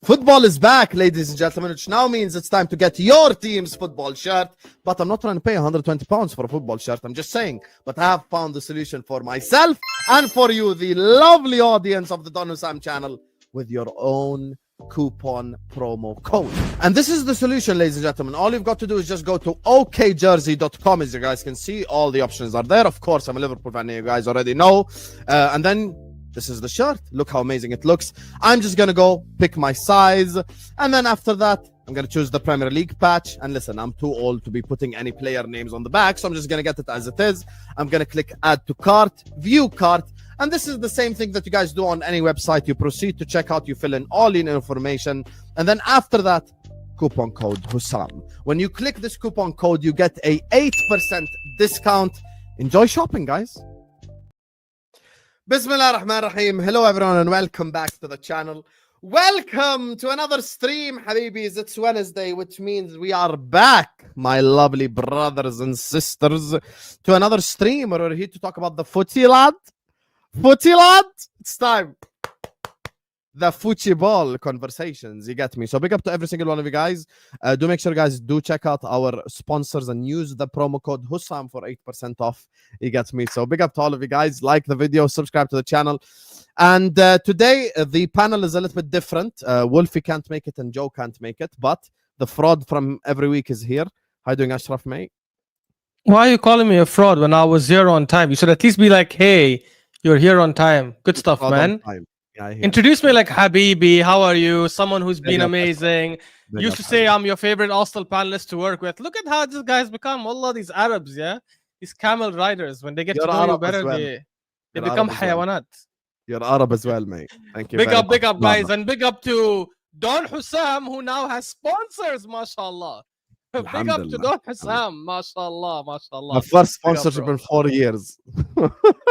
Football is back, ladies and gentlemen, which now means it's time to get your team's football shirt. But I'm not trying to pay £120 for a football shirt. I'm just saying. But I have found the solution for myself and for you, the lovely audience of the Don Husam channel, with your own coupon promo code. And this is the solution, ladies and gentlemen. All you've got to do is just go to okjersey.com. As you guys can see, all the options are there. Of course, I'm a Liverpool fan, you guys already know. And then this is the shirt. Look how amazing it looks. I'm just going to go pick my size. And then after that, I'm going to choose the Premier League patch. And listen, I'm too old to be putting any player names on the back. So I'm just going to get it as it is. I'm going to click add to cart, view cart. And this is the same thing that you guys do on any website. You proceed to checkout. You fill in all your information. And then after that, coupon code Husam. When you click this coupon code, you get a 8% discount. Enjoy shopping, guys. Bismillah ar-Rahman ar-Rahim. Hello everyone and welcome back to the channel. Welcome to another stream, Habibis. It's Wednesday, which means we are back, my lovely brothers and sisters, to another stream where we're here to talk about the footy, lad. Footy, lad. It's time. The footy ball conversations, you get me? So big up to every single one of you guys. Do make sure, guys, do check out our sponsors and use the promo code Husam for 8% off. You get me? So big up to all of you guys. Like the video, subscribe to the channel. And today, the panel is a little bit different. Wolfie can't make it and Joe can't make it, but the fraud from every week is here. How you doing, Ashraf, mate? Why are you calling me a fraud when I was here on time? You should at least be like, hey, you're here on time. Good stuff, man. Yeah, introduce me like Habibi. How are you? Someone who's been amazing. Used to say I'm your favorite Arsenal panelist to work with. Look at how this guy's become. Wallah, these Arabs, yeah? These camel riders, when they get to know you better, they become hayawanat. You're Arab as well, mate. Thank you. Big up, guys. And big up to Don Husam, who now has sponsors, mashallah. Big up to Don Husam, mashallah, mashallah. My first sponsorship in 4 years.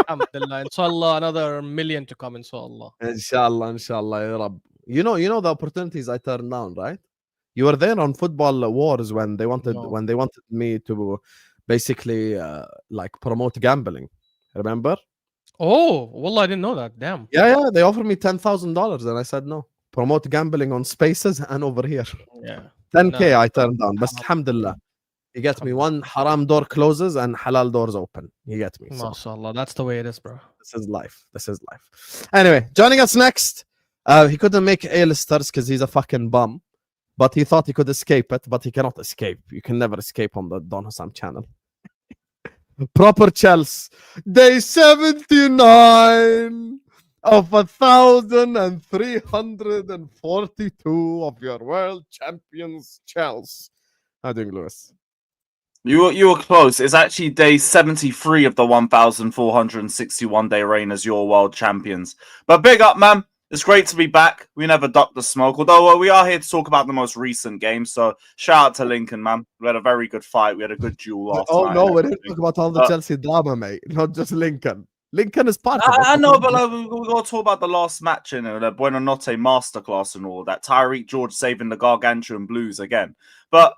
Alhamdulillah, inshallah, another million to come, inshallah. Inshallah, inshallah, ya Rab. You know the opportunities I turned down, right? You were there on Football Wars when they wanted me to basically like promote gambling. Remember? Oh, wallah, I didn't know that. Damn. Yeah, they offered me $10,000 and I said no. Promote gambling on Spaces and over here. Yeah. 10K I turned down, but alhamdulillah. You get me? One haram door closes and halal doors open. You get me? So, mashallah, that's the way it is, bro. This is life. This is life. Anyway, joining us next, he couldn't make A-listers because he's a fucking bum, but he thought he could escape it, but he cannot escape. You can never escape on the Don Husam channel. Proper Chelsea. Day 79 of 1,342 of your world champions, Chelsea. How doing, Lewis? You were close. It's actually day 73 of the 1,461 day reign as your world champions. But big up, man. It's great to be back. We never duck the smoke. Although we are here to talk about the most recent game. So shout out to Lincoln, man. We had a very good fight. We had a good duel last night. Oh no, we're here to talk about all the Chelsea drama, mate. Not just Lincoln. Lincoln is part of it. I know, but we got to talk about the last match and the Buena Notte masterclass and all that. Tyreek George saving the Gargantuan Blues again. But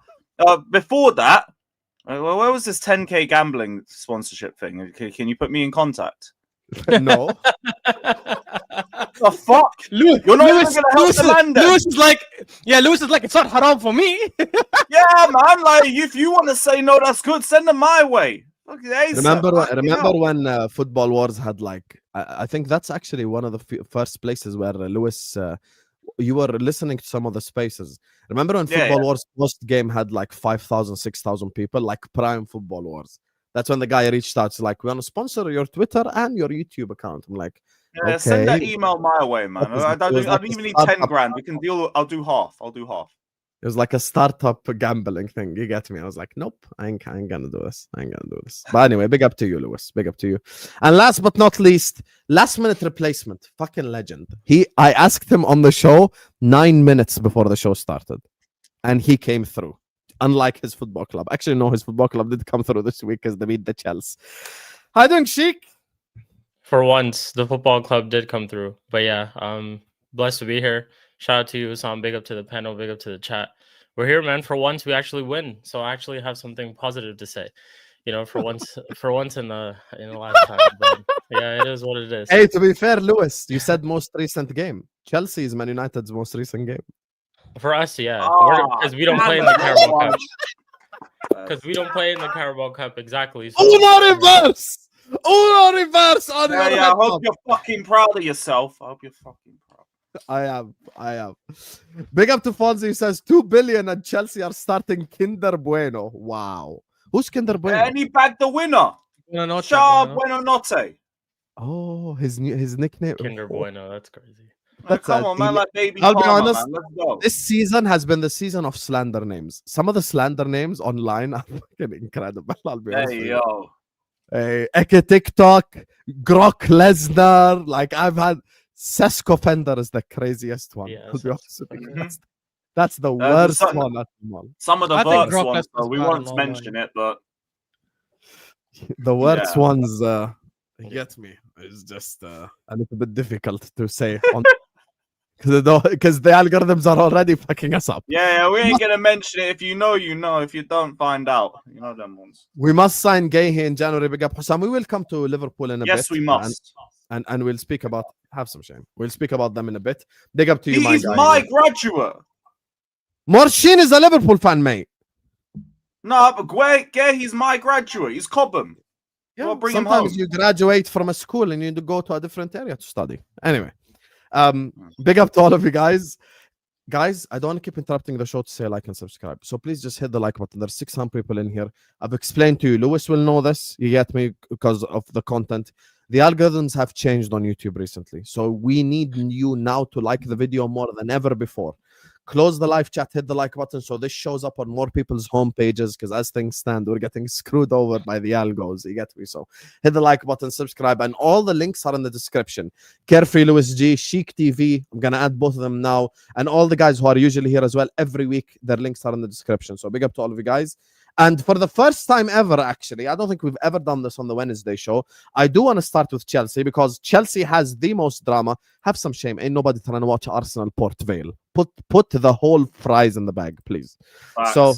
before that, where was this 10K gambling sponsorship thing? Can you put me in contact? No. The fuck? You're not even gonna help the man then. Lewis is like, it's not haram for me. Yeah, man. Like, if you want to say no, that's good. Send them my way. Okay, remember when Football Wars had like, I think that's actually one of the first places where Lewis, you were listening to some of the spaces. Remember when Football Wars post game had like 5,000, 6,000 people, like prime Football Wars. That's when the guy reached out. It's like, we want to sponsor your Twitter and your YouTube account. I'm like, yeah, okay. Send that email my way, man. I don't even need 10 grand. We can deal. I'll do half. It was like a startup gambling thing. You get me? I was like, nope, I ain't gonna do this. But anyway, big up to you, Lewis. Big up to you. And last but not least, last minute replacement. Fucking legend. I asked him on the show 9 minutes before the show started, and he came through. Unlike his football club. Actually, no, his football club did come through this week because they beat the Chelsea. How you doing, Sheik? For once, the football club did come through. But yeah, blessed to be here. Shout out to you, Husam. Big up to the panel. Big up to the chat. We're here, man. For once, we actually win. So I actually have something positive to say. You know, for once in the lifetime. But yeah, it is what it is. Hey, to be fair, Lewis, you said most recent game. Chelsea is Man United's most recent game. For us, yeah, Ah, because we don't play in the Carabao Cup. Because we don't play in the Carabao Cup exactly. So Uno reverse! Uno reverse on your I head. hope you're fucking proud of yourself. I hope you're fucking proud. I am. Big up to Fonzie, who says 2 billion and Chelsea are starting Kinder Bueno. Wow. Who's Kinder Bueno? And he bagged the winner. Buonanotte, Sharp buonanotte. Buenonotte. Oh, his nickname. Kinder Oh, Bueno, that's crazy. That's Come a on, man, deal. like baby I'll be Palmer, honest, man. Let's go. this season has been the season of slander names. Some of the slander names online are fucking incredible. I'll be honest Hey, with you. yo. Eke TikTok, Grok Lesnar. Like I've had Sesko Fender is the craziest one. Yeah, I'll be honest with you. Mhm. That's the the worst sun- one at the mall. Some of the I think worst Brock ones, Lesnar's so we bad won't in mention online. it, but The worst Yeah. ones get me. It's just a little bit difficult to say on because the algorithms are already fucking us up. yeah, we ain't gonna mention it. If you know, you know. If you don't, find out. You know them ones. We must sign Gay here in January. Big up Husam. We will come to Liverpool in a bit. Yes, we must. And we'll speak about have some shame. We'll speak about them in a bit. Big up to you, He my is guy. my graduate. Morshin is a Liverpool fan, mate. No, but he's my graduate. He's Cobham. Well, bring him Sometimes home. you graduate from a school and you go to a different area to study. Anyway, big up to all of you guys. Guys, I don't want to keep interrupting the show to say like and subscribe. So please just hit the like button. There's 600 people in here. I've explained to you. Lewis will know this. You get me because of the content. The algorithms have changed on YouTube recently. So we need you now to like the video more than ever before. Close the live chat, hit the like button so this shows up on more people's home pages because as things stand, we're getting screwed over by the algos. You get me? So hit the like button, subscribe, and all the links are in the description. Carefree Lewis G, Chic TV. I'm going to add both of them now. And all the guys who are usually here as well, every week, their links are in the description. So big up to all of you guys. And for the first time ever, actually, I don't think we've ever done this on the Wednesday show. I do want to start with Chelsea because Chelsea has the most drama. Have some shame. Ain't nobody trying to watch Arsenal Port Vale. Put the whole fries in the bag, please. Facts. So,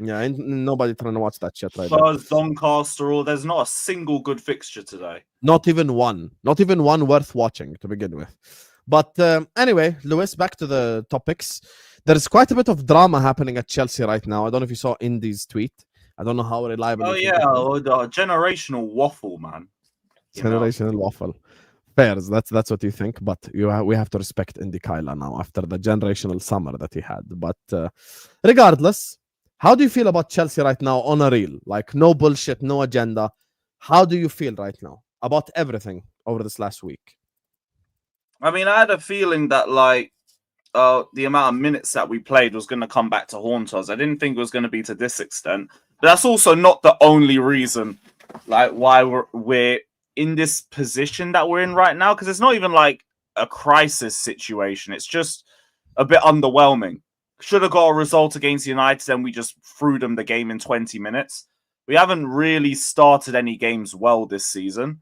yeah, ain't nobody trying to watch that shit right now. Spurs, Doncaster, or there's not a single good fixture today. Not even one. Not even one worth watching to begin with. But anyway, Lewis, back to the topics. There's quite a bit of drama happening at Chelsea right now. I don't know if you saw Indy's tweet. I don't know how reliable. Oh, yeah. The generational waffle, man. You know. Generational waffle. Fairs. That's what you think. But we have to respect Indy Kyla now after the generational summer that he had. But regardless, how do you feel about Chelsea right now on a reel? Like no bullshit, no agenda. How do you feel right now about everything over this last week? I mean, I had a feeling that like the amount of minutes that we played was going to come back to haunt us. I didn't think it was going to be to this extent. But that's also not the only reason, like, why we're in this position that we're in right now. Because it's not even like a crisis situation. It's just a bit underwhelming. Should have got a result against United, and we just threw them the game in 20 minutes. We haven't really started any games well this season.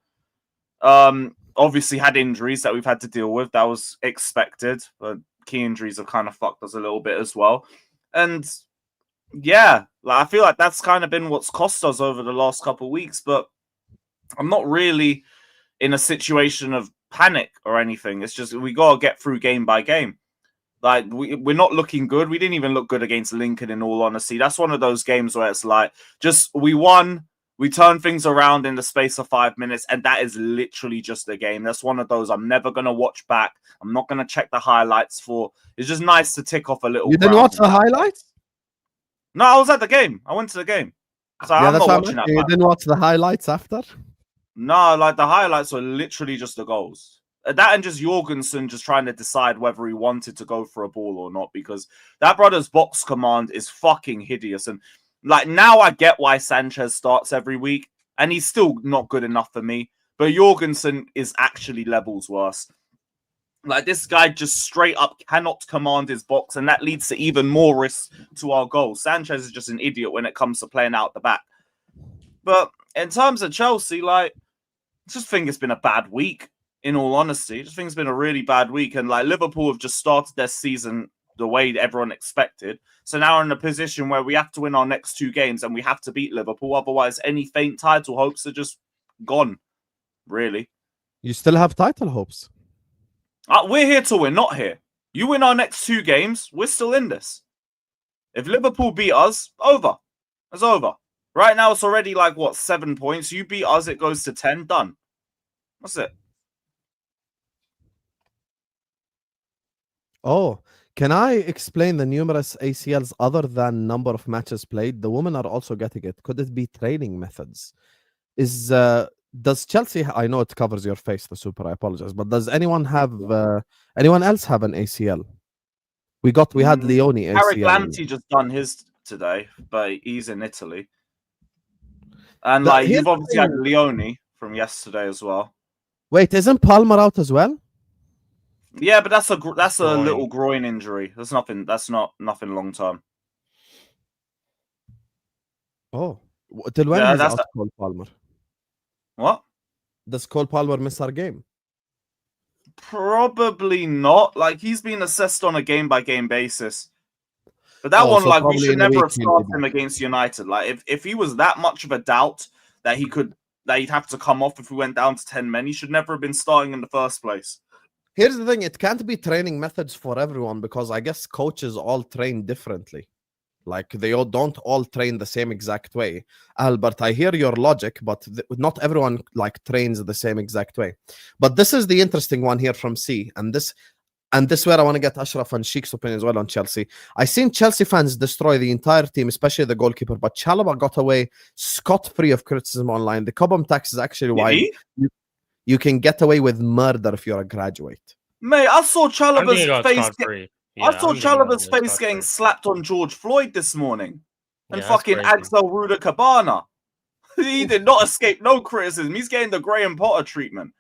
Obviously had injuries that we've had to deal with. That was expected, but key injuries have kind of fucked us a little bit as well. And yeah, like, I feel like that's kind of been what's cost us over the last couple of weeks, but I'm not really in a situation of panic or anything. It's just we got to get through game by game. Like, we're not looking good. We didn't even look good against Lincoln, in all honesty. That's one of those games where it's like, just we won, we turned things around in the space of 5 minutes, and that is literally just a game. That's one of those I'm never going to watch back. I'm not going to check the highlights for. It's just nice to tick off a little. You didn't watch the highlights? No, I was at the game. I went to the game. So Yeah, I'm that's not what watching that. you didn't watch the highlights after? No, like the highlights were literally just the goals. That and just Jorgensen just trying to decide whether he wanted to go for a ball or not, because that brother's box command is fucking hideous. And like, now I get why Sanchez starts every week, and he's still not good enough for me. But Jorgensen is actually levels worse. Like, this guy just straight up cannot command his box, and that leads to even more risk to our goals. Sanchez is just an idiot when it comes to playing out the back. But in terms of Chelsea, like, I just think it's been a bad week. In all honesty, I just think it's been a really bad week. And like, Liverpool have just started their season the way everyone expected. So now we're in a position where we have to win our next 2 games and we have to beat Liverpool. Otherwise, any faint title hopes are just gone, really. You still have title hopes? We're here to win, not here. You win our next 2 games, we're still in this. If Liverpool beat us, over. It's over. Right now, it's already like, what, 7 points? You beat us, it goes to 10. Done. That's it. Oh, can I explain the numerous ACLs other than number of matches played? The women are also getting it. Could it be training methods? Does Chelsea? I know it covers your face, the super. I apologize, but does anyone else have an ACL? We had Leone Harry ACL. Lamptey just done his today, but he's in Italy. And like you've obviously had Leone from yesterday as well. Wait, isn't Palmer out as well? Yeah, but that's a little groin injury. That's not nothing long term. Oh, till when Yeah, is out Cole Palmer? What? Does Cole Palmer miss our game? Probably not. Like he's been assessed on a game by game basis. But that one, like, we should never have started him against United. Like, if he was that much of a doubt that he'd have to come off if we went down to 10 men, he should never have been starting in the first place. Here's the thing: it can't be training methods for everyone because I guess coaches all train differently. Like they don't all train the same exact way. Albert, I hear your logic, but not everyone like trains the same exact way. But this is the interesting one here from C, and this is where I want to get Ashraf and Sheik's opinion as well on Chelsea. I seen Chelsea fans destroy the entire team, especially the goalkeeper, but Chalobah got away scot-free of criticism online. The Cobham tax is actually why you can get away with murder if you're a graduate. Mate, I saw Chalobah's face. I saw Chalobah's face getting slapped on George Floyd this morning. And fucking Axel Ruda Cabana. He did not escape no criticism. He's getting the Graham Potter treatment.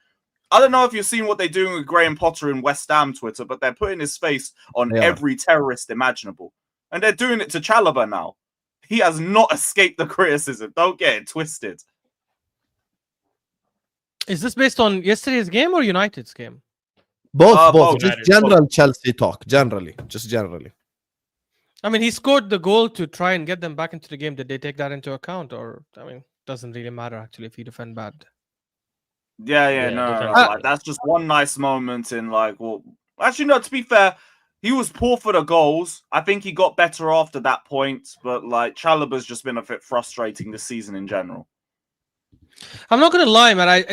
I don't know if you've seen what they're doing with Graham Potter in West Ham Twitter, but they're putting his face on every terrorist imaginable. And they're doing it to Chalobah now. He has not escaped the criticism. Don't get it twisted. Is this based on yesterday's game or United's game? Both. Just general Chelsea talk. Just generally. I mean, he scored the goal to try and get them back into the game. Did they take that into account? Or, I mean, doesn't really matter, actually, if you defend bad. Yeah, no. Like, that's just one nice moment in, like, well... Actually, no, to be fair, he was poor for the goals. I think he got better after that point. But, like, Chalobah's just been a bit frustrating this season in general. I'm not gonna lie, man.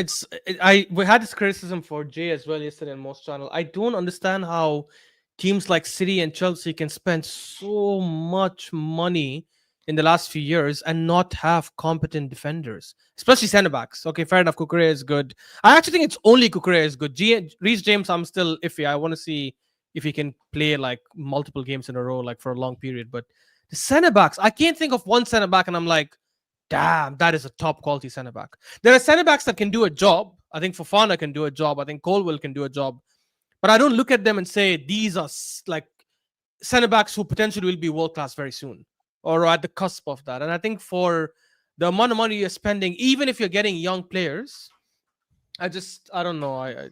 We had this criticism for Jay as well yesterday on most channel. I don't understand how teams like City and Chelsea can spend so much money in the last few years and not have competent defenders, especially centre backs. Okay, fair enough. Kukurea is good. I actually think it's only Kukurea is good. Reece James, I'm still iffy. I want to see if he can play like multiple games in a row, like for a long period. But the centre backs, I can't think of one centre back, and I'm like, damn, that is a top quality centre back. There are centre backs that can do a job. I think Fofana can do a job. I think Colwell can do a job. But I don't look at them and say these are like centre backs who potentially will be world class very soon or at the cusp of that. And I think for the amount of money you're spending, even if you're getting young players, I don't know.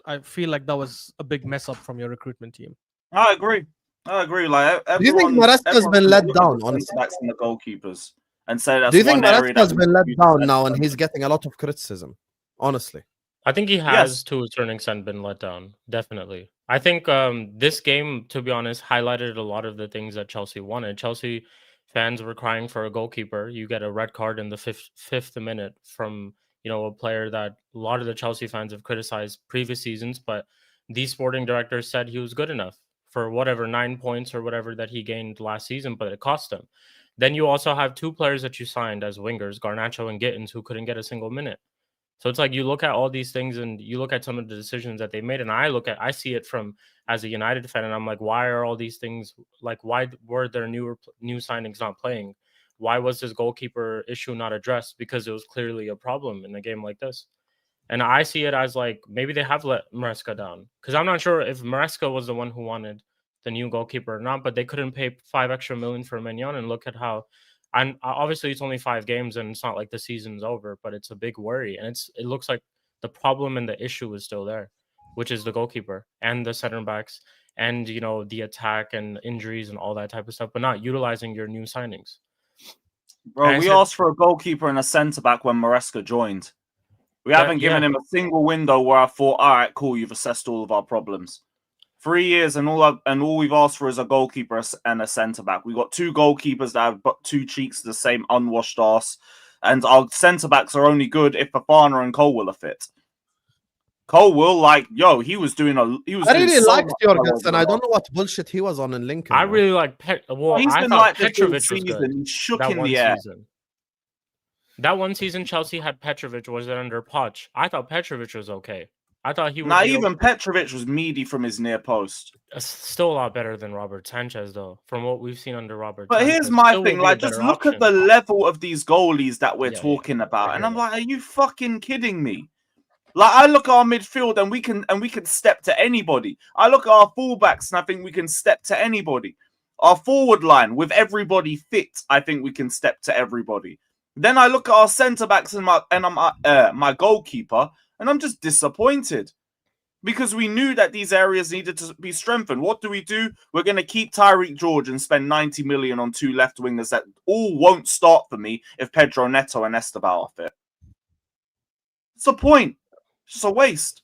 I feel like that was a big mess up from your recruitment team. I agree. Like, do you think Maresca's been let down? Honestly, that's in the goalkeepers. And so that's do you think Maresca's been let down now and he's getting a lot of criticism? Honestly. I think he has, to a certain extent, been let down. Definitely. I think this game, to be honest, highlighted a lot of the things that Chelsea wanted. Chelsea fans were crying for a goalkeeper. You get a red card in the fifth minute from, a player that a lot of the Chelsea fans have criticized previous seasons, but the sporting director said he was good enough for whatever 9 points or whatever that he gained last season, but it cost him. Then you also have 2 players that you signed as wingers, Garnacho and Gittins, who couldn't get a single minute. So it's like you look at all these things and you look at some of the decisions that they made, and I see it from as a United fan, and I'm like, why are all these things, like, why were there new signings not playing? Why was this goalkeeper issue not addressed? Because it was clearly a problem in a game like this. And I see it as like maybe they have let Maresca down, because I'm not sure if Maresca was the one who wanted the new goalkeeper or not, but they couldn't pay $5 extra million for Mignon, and look at how. And obviously it's only 5 games and it's not like the season's over, but it's a big worry. And it looks like the problem and the issue is still there, which is the goalkeeper and the center backs and, the attack and injuries and all that type of stuff, but not utilizing your new signings. Bro, we asked for a goalkeeper and a centre back when Maresca joined. We haven't given him a single window where I thought, all right, cool, you've assessed all of our problems. 3 years, and all we've asked for is a goalkeeper and a centre back. We've got 2 goalkeepers that have got 2 cheeks of the same unwashed arse, and our centre backs are only good if Fafana and Colwill are fit. Colwill, like, yo, he was doing. I really liked Jorgensen. I don't know what bullshit he was on in Lincoln. I really like he's I been thought like Petrovic was good. He shook That in one the air. season. That one season Chelsea had Petrovic, was it under Poch? I thought Petrovic was okay. I thought he was. Nah, even Petrovic was meaty from his near post. Still a lot better than Robert Sanchez, though, from what we've seen under Robert. But Sanchez. here's my Still thing: like, just look at the level of these goalies that we're talking about, and I'm like, are you fucking kidding me? Like, I look at our midfield and we can step to anybody. I look at our fullbacks and I think we can step to anybody. Our forward line, with everybody fit, I think we can step to everybody. Then I look at our centre backs and my goalkeeper, and I'm just disappointed because we knew that these areas needed to be strengthened. What do? We're going to keep Tyreek George and spend 90 million on 2 left wingers that all won't start for me if Pedro Neto and Esteban are fit. What's the point? It's just a waste.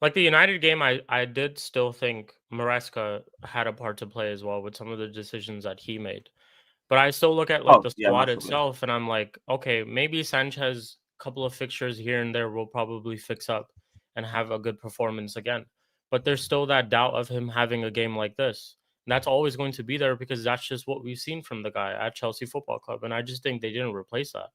Like the United game, I did still think Maresca had a part to play as well with some of the decisions that he made. But I still look at the squad itself, and I'm like, okay, maybe Sanchez, a couple of fixtures here and there will probably fix up and have a good performance again. But there's still that doubt of him having a game like this. And that's always going to be there because that's just what we've seen from the guy at Chelsea Football Club. And I just think they didn't replace that.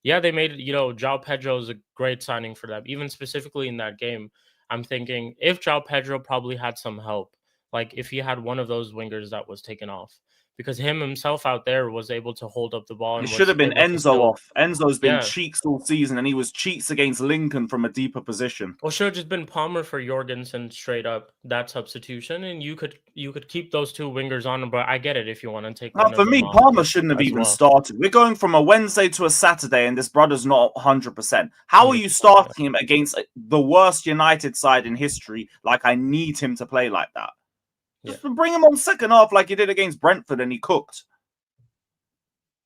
Yeah, they made, João Pedro is a great signing for them. Even specifically in that game, I'm thinking if João Pedro probably had some help, like if he had one of those wingers that was taken off, because him himself out there was able to hold up the ball. And it should have been Enzo off. Enzo's been cheeks all season, and he was cheeks against Lincoln from a deeper position. Well, should have just been Palmer for Jorgensen straight up, that substitution, and you could keep those 2 wingers on. But I get it if you want to take. For me, Palmer shouldn't have even started. We're going from a Wednesday to a Saturday, and this brother's not 100%. How are you starting him against the worst United side in history? Like, I need him to play like that. Just bring him on second half like he did against Brentford and he cooked.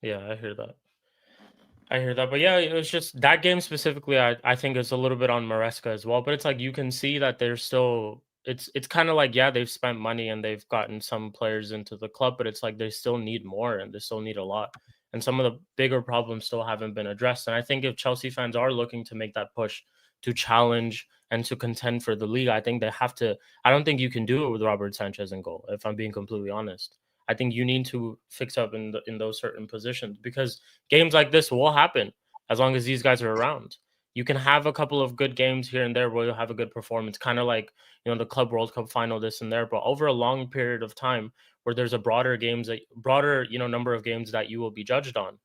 Yeah, I hear that. But yeah, it was just that game specifically, I think it's a little bit on Maresca as well. But it's like you can see that there's still it's kind of like, they've spent money and they've gotten some players into the club, but it's like they still need more and they still need a lot. And some of the bigger problems still haven't been addressed. And I think if Chelsea fans are looking to make that push to challenge and to contend for the league, I think they have to. I don't think you can do it with Robert Sanchez in goal, if I'm being completely honest. I think you need to fix up in those certain positions because games like this will happen as long as these guys are around. You can have a couple of good games here and there where you'll have a good performance, kind of like, the Club World Cup final, this and there, but over a long period of time where there's a broader number of games that you will be judged on,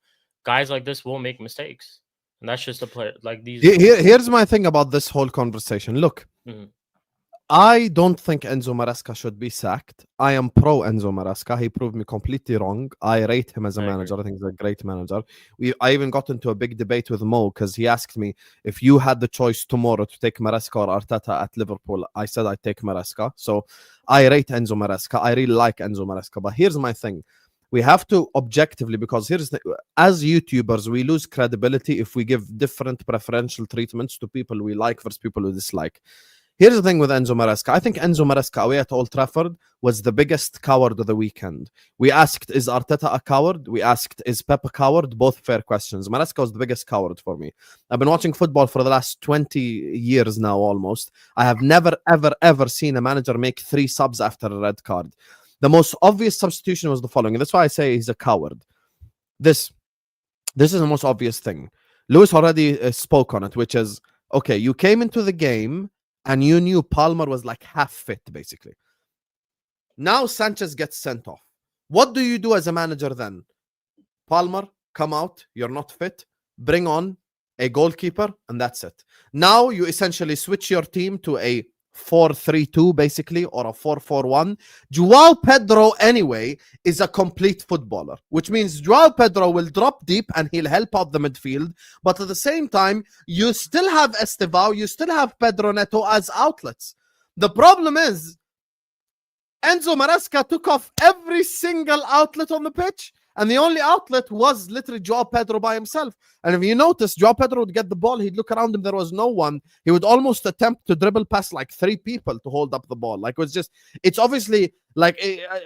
guys like this will make mistakes. And that's just a player like these. Here's my thing about this whole conversation. Look, I don't think Enzo Maresca should be sacked. I am pro Enzo Maresca. He proved me completely wrong. I rate him as a manager. I think he's a great manager. I even got into a big debate with Mo because he asked me if you had the choice tomorrow to take Maresca or Arteta at Liverpool. I said I'd take Maresca. So I rate Enzo Maresca. I really like Enzo Maresca. But here's my thing. We have to objectively, because as YouTubers, we lose credibility if we give different preferential treatments to people we like versus people we dislike. Here's the thing with Enzo Maresca. I think Enzo Maresca away at Old Trafford was the biggest coward of the weekend. We asked, is Arteta a coward? We asked, is Pep a coward? Both fair questions. Maresca was the biggest coward for me. I've been watching football for the last 20 years now almost. I have never, ever, ever seen a manager make 3 subs after a red card. The most obvious substitution was the following. And that's why I say he's a coward. This is the most obvious thing. Lewis already spoke on it, which is, okay, you came into the game and you knew Palmer was like half fit, basically. Now Sanchez gets sent off. What do you do as a manager then? Palmer, come out. You're not fit. Bring on a goalkeeper, and that's it. Now you essentially switch your team to a 4-3-2 basically, or a 4-4-1. João Pedro anyway is a complete footballer, which means João Pedro will drop deep and he'll help out the midfield, but at the same time you still have Estevao, you still have Pedro Neto as outlets. The problem is Enzo Maresca took off every single outlet on the pitch And the only outlet was literally Joao Pedro by himself. And if you notice, Joao Pedro would get the ball, he'd look around him, there was no one. He would almost attempt to dribble past like 3 people to hold up the ball. Like, it's obviously, like,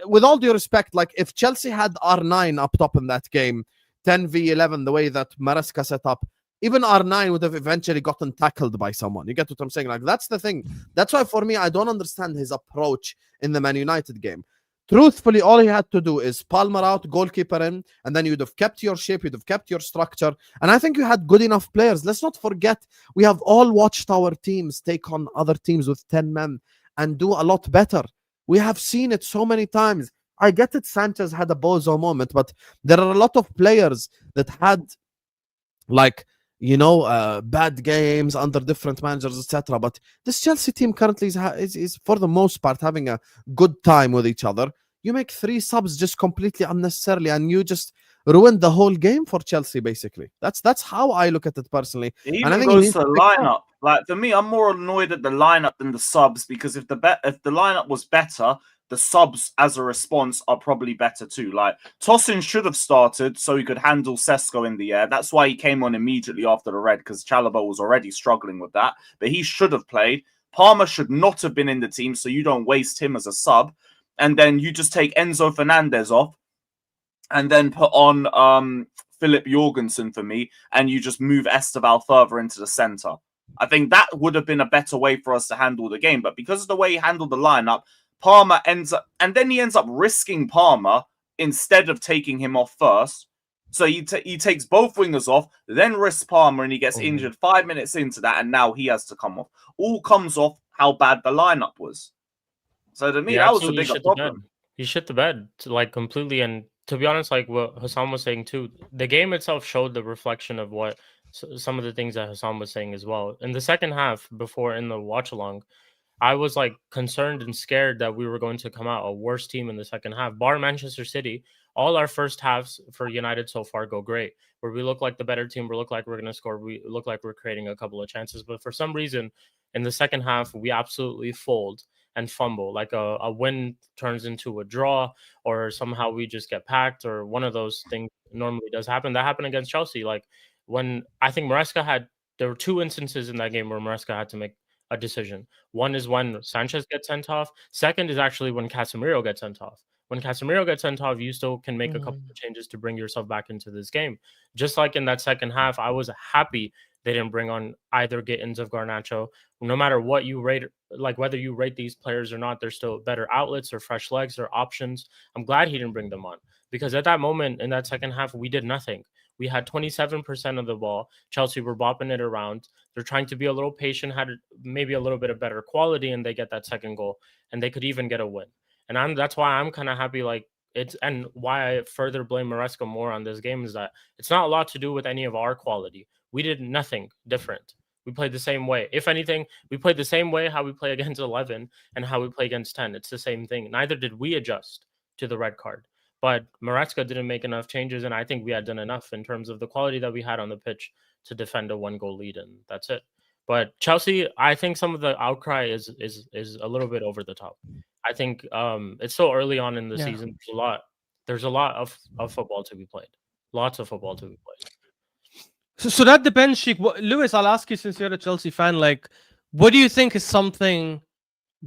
with all due respect, like, if Chelsea had R9 up top in that game, 10v11, the way that Maresca set up, even R9 would have eventually gotten tackled by someone. You get what I'm saying? Like, that's the thing. That's why, for me, I don't understand his approach in the Man United game. Truthfully, all he had to do is Palmer out, goalkeeper in, and then you'd have kept your shape, you'd have kept your structure. And I think you had good enough players. Let's not forget, we have all watched our teams take on other teams with 10 men and do a lot better. We have seen it so many times. I get it, Sanchez had a bozo moment, but there are a lot of players that had, like, bad games under different managers, etc. But this Chelsea team currently is for the most part having a good time with each other. You make 3 subs just completely unnecessarily, and you just ruined the whole game for Chelsea. Basically, that's how I look at it personally. It And I even think goes to the lineup. Like, for me, I'm more annoyed at the lineup than the subs, because if the lineup was better, the subs as a response are probably better too. Like, Tosin should have started so he could handle Sesko in the air. That's why he came on immediately after the red, because Chalobah was already struggling with that. But he should have played. Palmer should not have been in the team, so you don't waste him as a sub. And then you just take Enzo Fernandez off and then put on Philip Jorgensen for me, and you just move Esteval further into the centre. I think that would have been a better way for us to handle the game. But because of the way he handled the lineup, Palmer ends up risking Palmer instead of taking him off first. So he takes both wingers off, then risks Palmer, and he gets injured 5 minutes into that, and now he has to come off. All comes off how bad the lineup was. So to me, that was a bigger problem. He shit the bed, like, completely. And to be honest, like what Husam was saying too, the game itself showed the reflection of what some of the things that Husam was saying as well. In the second half, before in the watch along, I was like concerned and scared that we were going to come out a worse team in the second half. Bar Manchester City, all our first halves for United so far go great, where we look like the better team, we look like we're going to score, we look like we're creating a couple of chances. But for some reason, in the second half, we absolutely fold and fumble. Like a win turns into a draw, or somehow we just get packed, or one of those things normally does happen. That happened against Chelsea. Like, when I think there were 2 instances in that game where Maresca had to make a decision. One is when Sanchez gets sent off. Second is actually when Casemiro gets sent off. When Casemiro gets sent off, you still can make a couple of changes to bring yourself back into this game. Just like in that second half, I was happy they didn't bring on either Gittins of Garnacho. No matter what you rate, like whether you rate these players or not, they're still better outlets or fresh legs or options. I'm glad he didn't bring them on, because at that moment in that second half, we did nothing. We had 27% of the ball. Chelsea were bopping it around. They're trying to be a little patient, had maybe a little bit of better quality, and they get that second goal, and they could even get a win. And that's why I'm kind of happy. Like, and why I further blame Maresca more on this game is that it's not a lot to do with any of our quality. We did nothing different. We played the same way. If anything, we played the same way how we play against 11 and how we play against 10. It's the same thing. Neither did we adjust to the red card. But Maresca didn't make enough changes, and I think we had done enough in terms of the quality that we had on the pitch to defend a 1-goal lead, and that's it. But Chelsea, I think some of the outcry is a little bit over the top. I think it's so early on in the season. There's a lot of football to be played. Lots of football to be played. So that depends, Sheikh. Lewis, I'll ask you, since you're a Chelsea fan, like, what do you think is something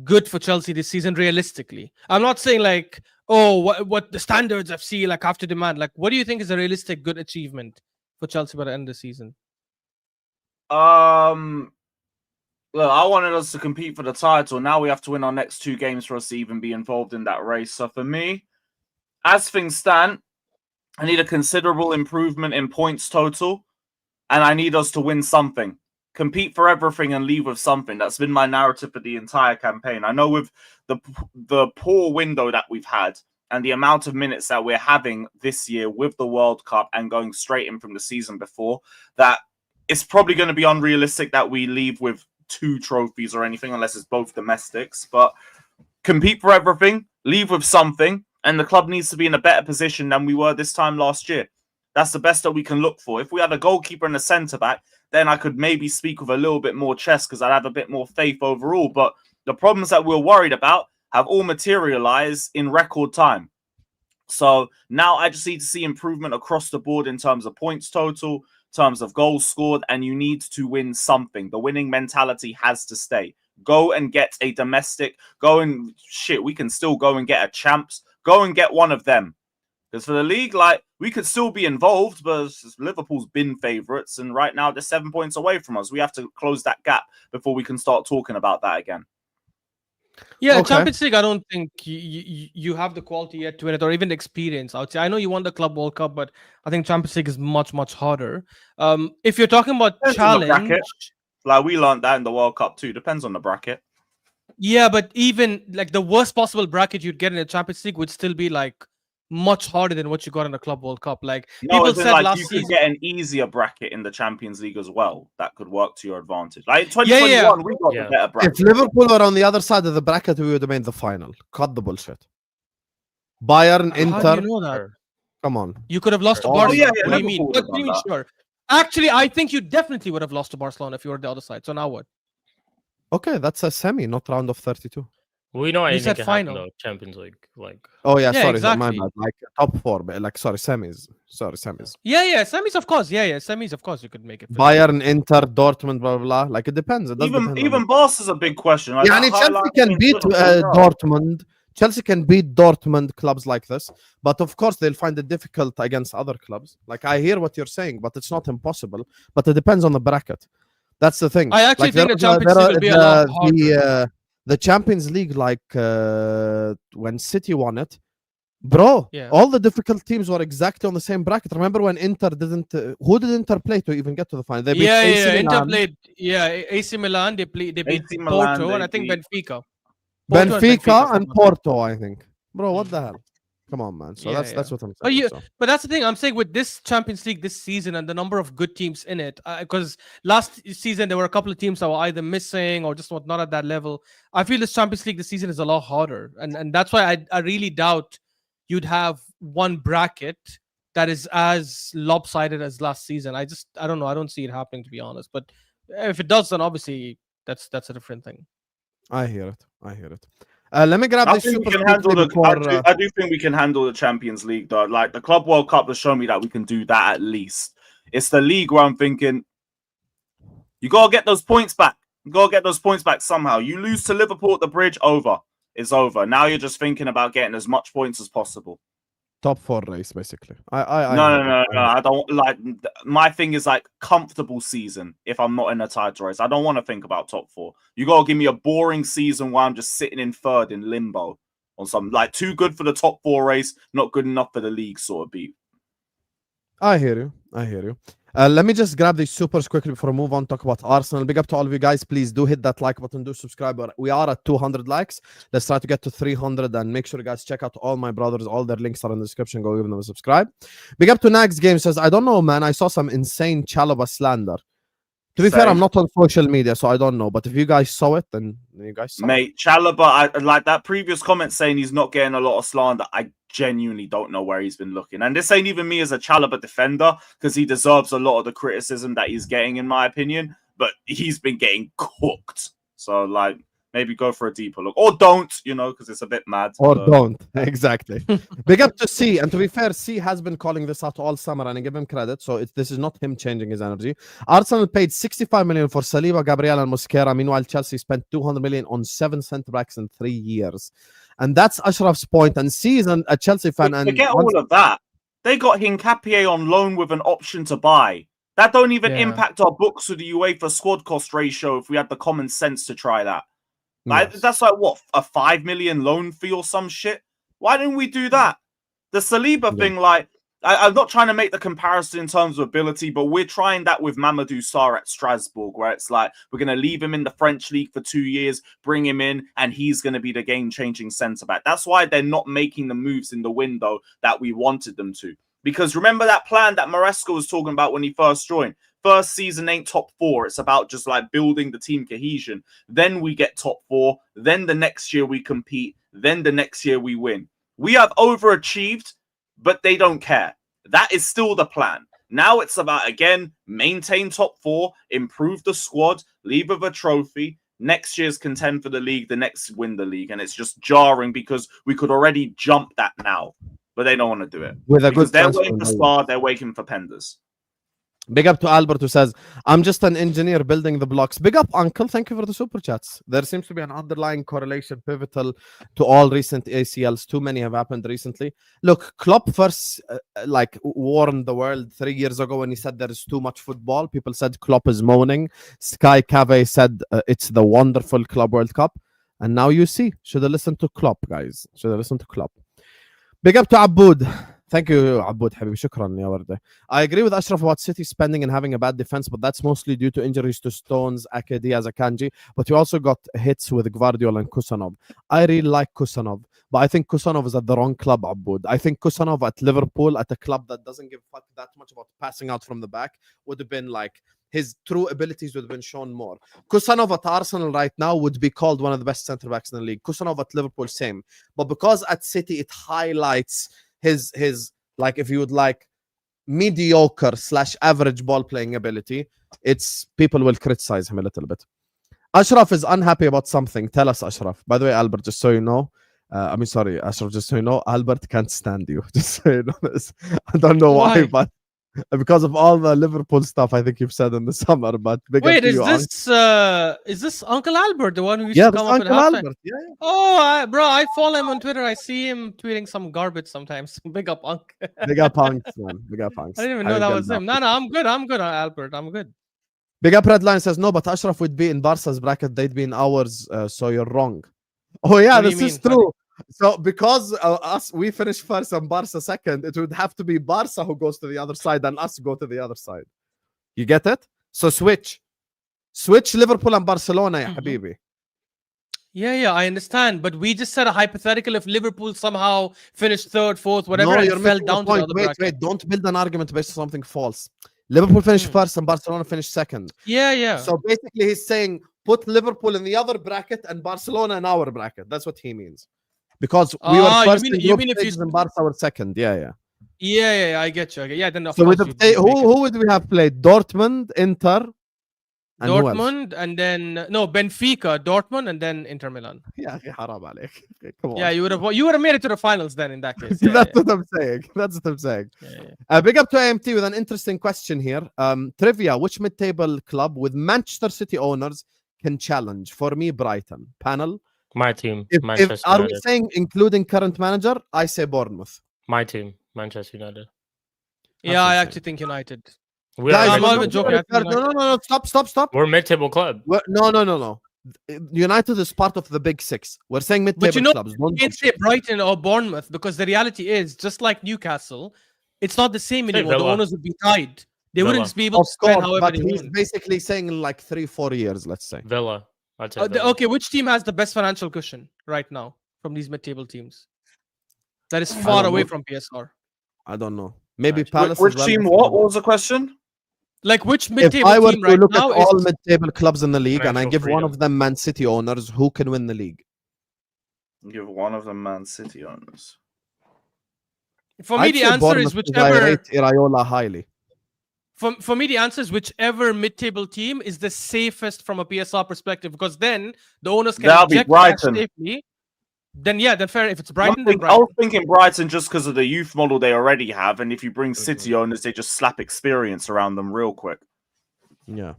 good for Chelsea this season realistically? I'm not saying like, oh, what the standards FC like have to demand. Like, what do you think is a realistic good achievement for Chelsea by the end of the season? Look, I wanted us to compete for the title. Now we have to win our next 2 games for us to even be involved in that race. So for me, as things stand, I need a considerable improvement in points total, and I need us to win something. Compete for everything and leave with something. That's been my narrative for the entire campaign. I know with the poor window that we've had and the amount of minutes that we're having this year with the World Cup and going straight in from the season before, that it's probably going to be unrealistic that we leave with 2 trophies or anything, unless it's both domestics. But compete for everything, leave with something, and the club needs to be in a better position than we were this time last year. That's the best that we can look for. If we had a goalkeeper and a centre-back, then I could maybe speak with a little bit more chest, because I'd have a bit more faith overall. But the problems that we're worried about have all materialized in record time. So now I just need to see improvement across the board in terms of points total, terms of goals scored, and you need to win something. The winning mentality has to stay. Go and get a domestic. We can still go and get a champs. Go and get one of them. Because for the league, like, we could still be involved, but Liverpool's been favourites, and right now they're 7 points away from us. We have to close that gap before we can start talking about that again. Yeah, Okay. Champions League, I don't think you have the quality yet to win it, or even the experience. I would say I know you won the Club World Cup, but I think Champions League is much, much harder. If you're talking about Depends on the challenge, bracket. Like, we learned that in the World Cup too. Depends on the bracket. yeah, but even like the worst possible bracket you'd get in a Champions League would still be like much harder than what you got in the Club World Cup. Like No, people as in, said like, last you season. could get an easier bracket in the Champions League as well. That could work to your advantage. Like in 2021, we got the better bracket. If Liverpool were on the other side of the bracket, we would have made the final. Cut the bullshit. Bayern, How do Inter. you know that? Come on. You could have lost to Oh, Barcelona. yeah, What do you mean? Liverpool would have What do you done mean? that. Sure. Actually, I think you definitely would have lost to Barcelona if you were on the other side. So now what? Okay, that's a semi, not round of 32. We know You anything said can happen final. though. Champions League, like Oh yeah, Yeah, sorry, exactly. my bad. Like top four, but like sorry, semis. Sorry, semis. Yeah, semis, of course. Yeah, semis, of course, you could make it. Bayern, Inter, Dortmund, blah blah blah. Like it depends. It does depend. Even Barca's a big question. Like, Yeah, and Chelsea can beat Dortmund. Chelsea can beat Dortmund clubs like this, but of course they'll find it difficult against other clubs. Like I hear what you're saying, but it's not impossible. But it depends on the bracket. That's the thing. I actually like, think the Champions League will be a lot harder. The Champions League, like when City won it, bro, Yeah. all the difficult teams were exactly on the same bracket. Remember when Inter didn't? Who did Inter play to even get to the final? They beat AC Milan. Inter played. Yeah, AC Milan. They beat AC Milan, Porto, and I think beat- Benfica. Benfica and Porto, I think. Bro, what the hell? Come on, man. So Yeah, that's what I'm saying. But that's the thing. I'm saying with this Champions League this season and the number of good teams in it, because last season there were a couple of teams that were either missing or just not at that level. I feel this Champions League this season is a lot harder, and that's why I really doubt you'd have one bracket that is as lopsided as last season. I don't know. I don't see it happening, to be honest. But if it does, then obviously that's a different thing. I hear it. Let me grab I this think we super can handle quickly before, I do think we can handle the Champions League though. Like the Club World Cup has shown me that we can do that at least. It's the league where I'm thinking you gotta get those points back. You gotta get those points back somehow. You lose to Liverpool at the Bridge, over. It's over. Now you're just thinking about getting as much points as possible. top four race, basically. No. I don't like. My thing is like comfortable season. If I'm not in a title race, I don't want to think about top four. You gotta give me a boring season where I'm just sitting in third in limbo on something like too good for the top four race, not good enough for the league sort of beat. I hear you. Let me just grab these supers quickly before I move on. Talk about Arsenal. Big up to all of you guys. Please do hit that like button. Do subscribe. We are at 200 likes. Let's try to get to 300 and make sure you guys check out all my brothers. All their links are in the description. Go give them a subscribe. Big up to Nags Game. Says, I don't know, man. I saw some insane Chalobah slander. To be fair, I'm not on social media, so I don't know. But if you guys saw it, then you guys saw Mate, Chalobah, I like that previous comment saying he's not getting a lot of slander. I genuinely don't know where he's been looking. And this ain't even me as a Chalobah defender, because he deserves a lot of the criticism that he's getting, in my opinion. But he's been getting cooked. So, like, maybe go for a deeper look. Or don't, because it's a bit mad. Or don't. Exactly. Big up to C. And to be fair, C has been calling this out all summer, and I give him credit. So this is not him changing his energy. Arsenal paid 65 million for Saliba, Gabriel, and Mosquera. Meanwhile, Chelsea spent 200 million on 7 centre-backs in 3 years. And that's Ashraf's point. And C is a Chelsea fan. And forget all of that. They got Hincapié on loan with an option to buy. That don't even impact our books with the UEFA squad cost ratio if we had the common sense to try that. Like, that's like what, a 5 million loan fee or some shit? Why didn't we do that? The Saliba thing, like, I'm not trying to make the comparison in terms of ability, but we're trying that with Mamadou Sarr at Strasbourg, where it's like we're going to leave him in the French league for 2 years, bring him in, and he's going to be the game-changing centre-back. That's why they're not making the moves in the window that we wanted them to. Because remember that plan that Maresca was talking about when he first joined? First season ain't top 4. It's about just like building the team cohesion. Then we get top 4. Then the next year we compete. Then the next year we win. We have overachieved, but they don't care. That is still the plan. Now it's about, again, maintain top 4, improve the squad, leave with a trophy. Next year's contend for the league, the next win the league. And it's just jarring because we could already jump that now. but they don't want to do it With a because good they're transfer waiting for value. Spa, they're waiting for Penders. Big up to Albert who says, I'm just an engineer building the blocks. Big up, Uncle. Thank you for the super chats. There seems to be an underlying correlation pivotal to all recent ACLs. Too many have happened recently. Look, Klopp first warned the world 3 years ago when he said there is too much football. People said Klopp is moaning. Sky Cave said it's the wonderful Club World Cup. And now you see. Should have listened to Klopp, guys. Should have listened to Klopp. Big up to Aboud. Thank you, Aboud Habibi. Shukran, ya warda. I agree with Ashraf about City spending and having a bad defense, but that's mostly due to injuries to Stones, Ake, Diaz, Akanji. But you also got hits with Gvardiol and Kusanov. I really like Kusanov, but I think Kusanov is at the wrong club, Aboud. I think Kusanov at Liverpool, at a club that doesn't give a fuck that much about passing out from the back, would have been like his true abilities would have been shown more. Kusanov at Arsenal right now would be called one of the best centre backs in the league. Kusanov at Liverpool, same. But because at City it highlights his like, if you would like, mediocre / average ball playing ability, it's people will criticize him a little bit. Ashraf is unhappy about something. Tell us, Ashraf. By the way, Albert, just so you know, Ashraf, just so you know, Albert can't stand you. Just so you know this. I don't know why, but because of all the Liverpool stuff I think you've said in the summer. But wait, is this Uncle Albert, the one who used to come up at Uncle halftime? Albert. Yeah. Oh, bro, I follow him on Twitter. I see him tweeting some garbage sometimes. Big up, Unc. Big up, Punks, man. Big up, Punks. I didn't even know that was him. No, I'm good. I'm good, Albert. I'm good. Big up Redline says no, but Ashraf would be in Barca's bracket. They'd be in ours, so you're wrong. Oh yeah, this is true. So because we finish first and Barca second, it would have to be Barca who goes to the other side and us go to the other side. You get it? So switch Liverpool and Barcelona, ya habibi. Yeah, I understand. But we just said a hypothetical if Liverpool somehow finished third, fourth, whatever, No, and you're fell down to the other bracket. Wait, don't build an argument based on something false. Liverpool finished first and Barcelona finished second. Yeah. So basically he's saying put Liverpool in the other bracket and Barcelona in our bracket. That's what he means. Because we were first in group stages and Barca were second. Yeah, I get you. Yeah, then so who would we have played? Dortmund, Inter, and Dortmund, and then Benfica, Dortmund, and then Inter Milan. Yeah, haram عليك. Come on. Yeah, you would have made it to the finals then in that case. That's what I'm saying. That's what I'm saying. Big up to AMT with an interesting question here. Trivia: which mid-table club with Manchester City owners can challenge? For me, Brighton. Panel. My team, Are we saying including current manager? I say Bournemouth. My team, Manchester United. Yeah, I actually think United. Guys, I'm not even joking. No, stop. We're a mid-table club. No. United is part of the big six. We're saying mid-table clubs. You can't say Brighton or Bournemouth because the reality is, just like Newcastle, it's not the same anymore. The owners would be tied. They wouldn't be able to spend however but they he's want. basically saying in like 3-4 years, let's say. Villa. Villa. Okay, which team has the best financial cushion right now from these mid-table teams? That is far away from PSR. I don't know. Maybe Palace. Which team? What was the question? Like which mid-table team? If I were team to right look now at all mid-table clubs in the league and I give freedom. one of them Man City owners, who can win the league? Give one of them Man City owners. For me, the answer is whichever. I rate Iraola highly. For me, the answer is whichever mid-table team is the safest from a PSR perspective, because then the owners can inject cash safely. Then fair. If it's Brighton, then Brighton. I was thinking Brighton just because of the youth model they already have, and if you bring City owners, they just slap experience around them real quick. Yeah.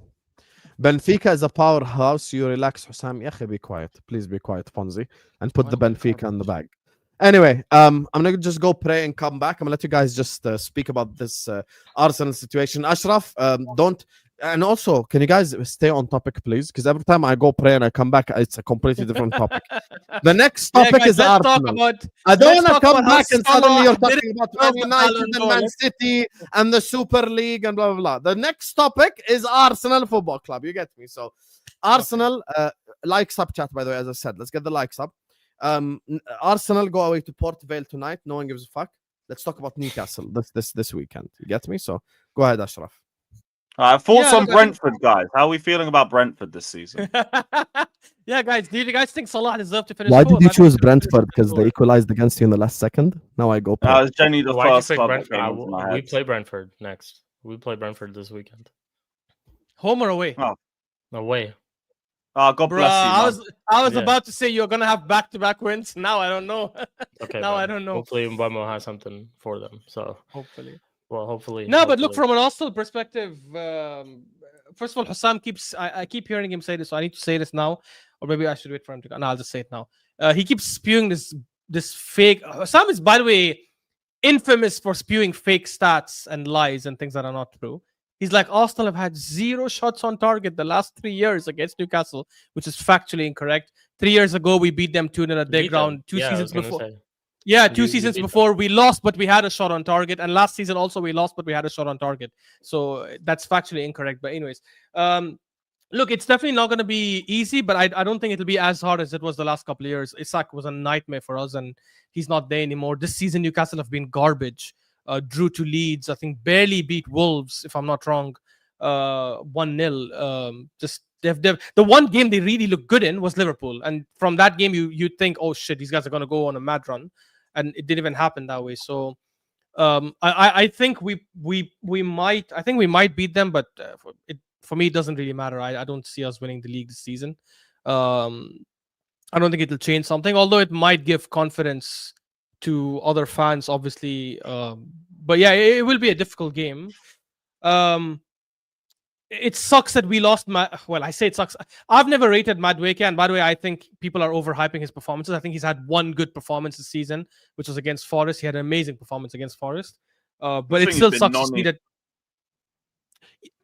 Benfica is a powerhouse. You relax, Husam. Be quiet. Please be quiet, Fonzie, and put the Benfica in the bag. Anyway, I'm gonna just go pray and come back. I'm gonna let you guys just speak about this Arsenal situation. Ashraf, don't. And also, can you guys stay on topic, please? Because every time I go pray and I come back, it's a completely different topic. The next topic is Arsenal. I don't want to come back and suddenly you're talking about Man United and Man City and the Super League and blah, blah, blah. The next topic is Arsenal Football Club. You get me? So, Arsenal, likes up chat, by the way, as I said. Let's get the likes up. Arsenal go away to Port Vale tonight. No one gives a fuck. Let's talk about Newcastle this weekend. You get me? So, go ahead, Ashraf. Thoughts on Brentford, guys. How are we feeling about Brentford this season? Yeah, guys. Do you guys think Salah deserved to finish? Why did you choose Brentford? Because they equalized against you in the last second. Now I go. It's Jenny the first club. We play Brentford next. We play Brentford this weekend. Home or away? Oh. Away. God Bruh, bless you, man. I was Yeah. about to say you're gonna have back-to-back wins. Now I don't know. Okay, Now I man. don't know. Hopefully Mbemo has something for them. So, Hopefully. well, hopefully. No, but look, hopefully. from an Arsenal perspective, first of all, Hussam keeps. I keep hearing him say this, so I need to say this now, or maybe I should wait for him to. No, I'll just say it now. He keeps spewing this fake. Hussam is, by the way, infamous for spewing fake stats and lies and things that are not true. He's like, Arsenal have had 0 shots on target the last 3 years against Newcastle, which is factually incorrect. 3 years ago, we beat them 2-0 at their Beat them. ground. Yeah, I was Seasons gonna before. say. Yeah, You- two you seasons beat them. before we lost, but we had a shot on target, and last season also we lost, but we had a shot on target. So that's factually incorrect. But anyways, look, it's definitely not going to be easy, but I don't think it'll be as hard as it was the last couple of years. Isak was a nightmare for us, and he's not there anymore. This season, Newcastle have been garbage. Drew to Leeds, I think barely beat Wolves, if I'm not wrong, 1-0. Just the one game they really looked good in was Liverpool, and from that game you'd think, oh shit, these guys are going to go on a mad run, and it didn't even happen that way. So I think we might beat them, but for me it doesn't really matter. I don't see us winning the league this season. I don't think it'll change something, although it might give confidence to other fans, obviously. But yeah, it will be a difficult game. It sucks that we lost. Well, I say it sucks. I've never rated Madueke, and by the way, I think people are overhyping his performances. I think he's had one good performance this season, which was against Forest. He had an amazing performance against Forest. But it still sucks to see that.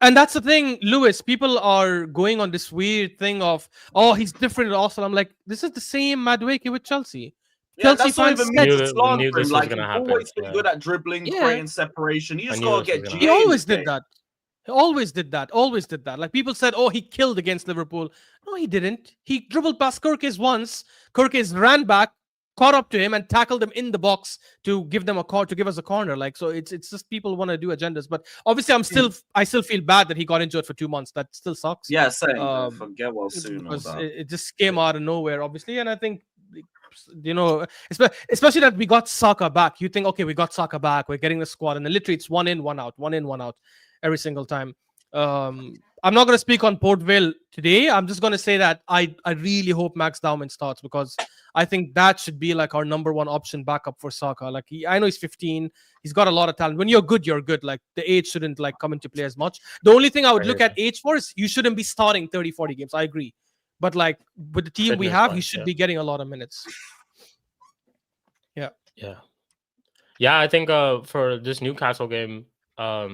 And that's the thing, Lewis. People are going on this weird thing of, oh, he's different at Arsenal. I'm like, this is the same Madueke with Chelsea. Yeah, Chelsea that's not fans even said- me Knew slandering this him. was Like, gonna he's happen, always been yeah. good at dribbling, Yeah. creating separation. You I just knew gotta this was get gonna G. He happen. always did that. He always did that. Always did that. Like people said, oh, he killed against Liverpool. No, he didn't. He dribbled past Kirkes once. Kirkes ran back, caught up to him, and tackled him in the box to give them a call, to give us a corner. Like, so it's just people want to do agendas. But obviously, I still feel bad that he got injured for 2 months. That still sucks. Yeah, same. Forget well soon. because it just came out of nowhere, obviously. And I think, you know, especially that we got Saka back. You think, okay, we got Saka back. We're getting the squad, and then literally it's 1 in, 1 out, 1 in, 1 out every single time. I'm not going to speak on Port Vale today. I'm just going to say that I really hope Max Dowman starts, because I think that should be like our number one option backup for Saka. Like I know he's 15. He's got a lot of talent. When you're good, you're good. Like the age shouldn't like come into play as much. The only thing I would look at age for is you shouldn't be starting 30, 40 games. I agree. But like with the team we have, he should be getting a lot of minutes. Yeah, I think for this Newcastle game, a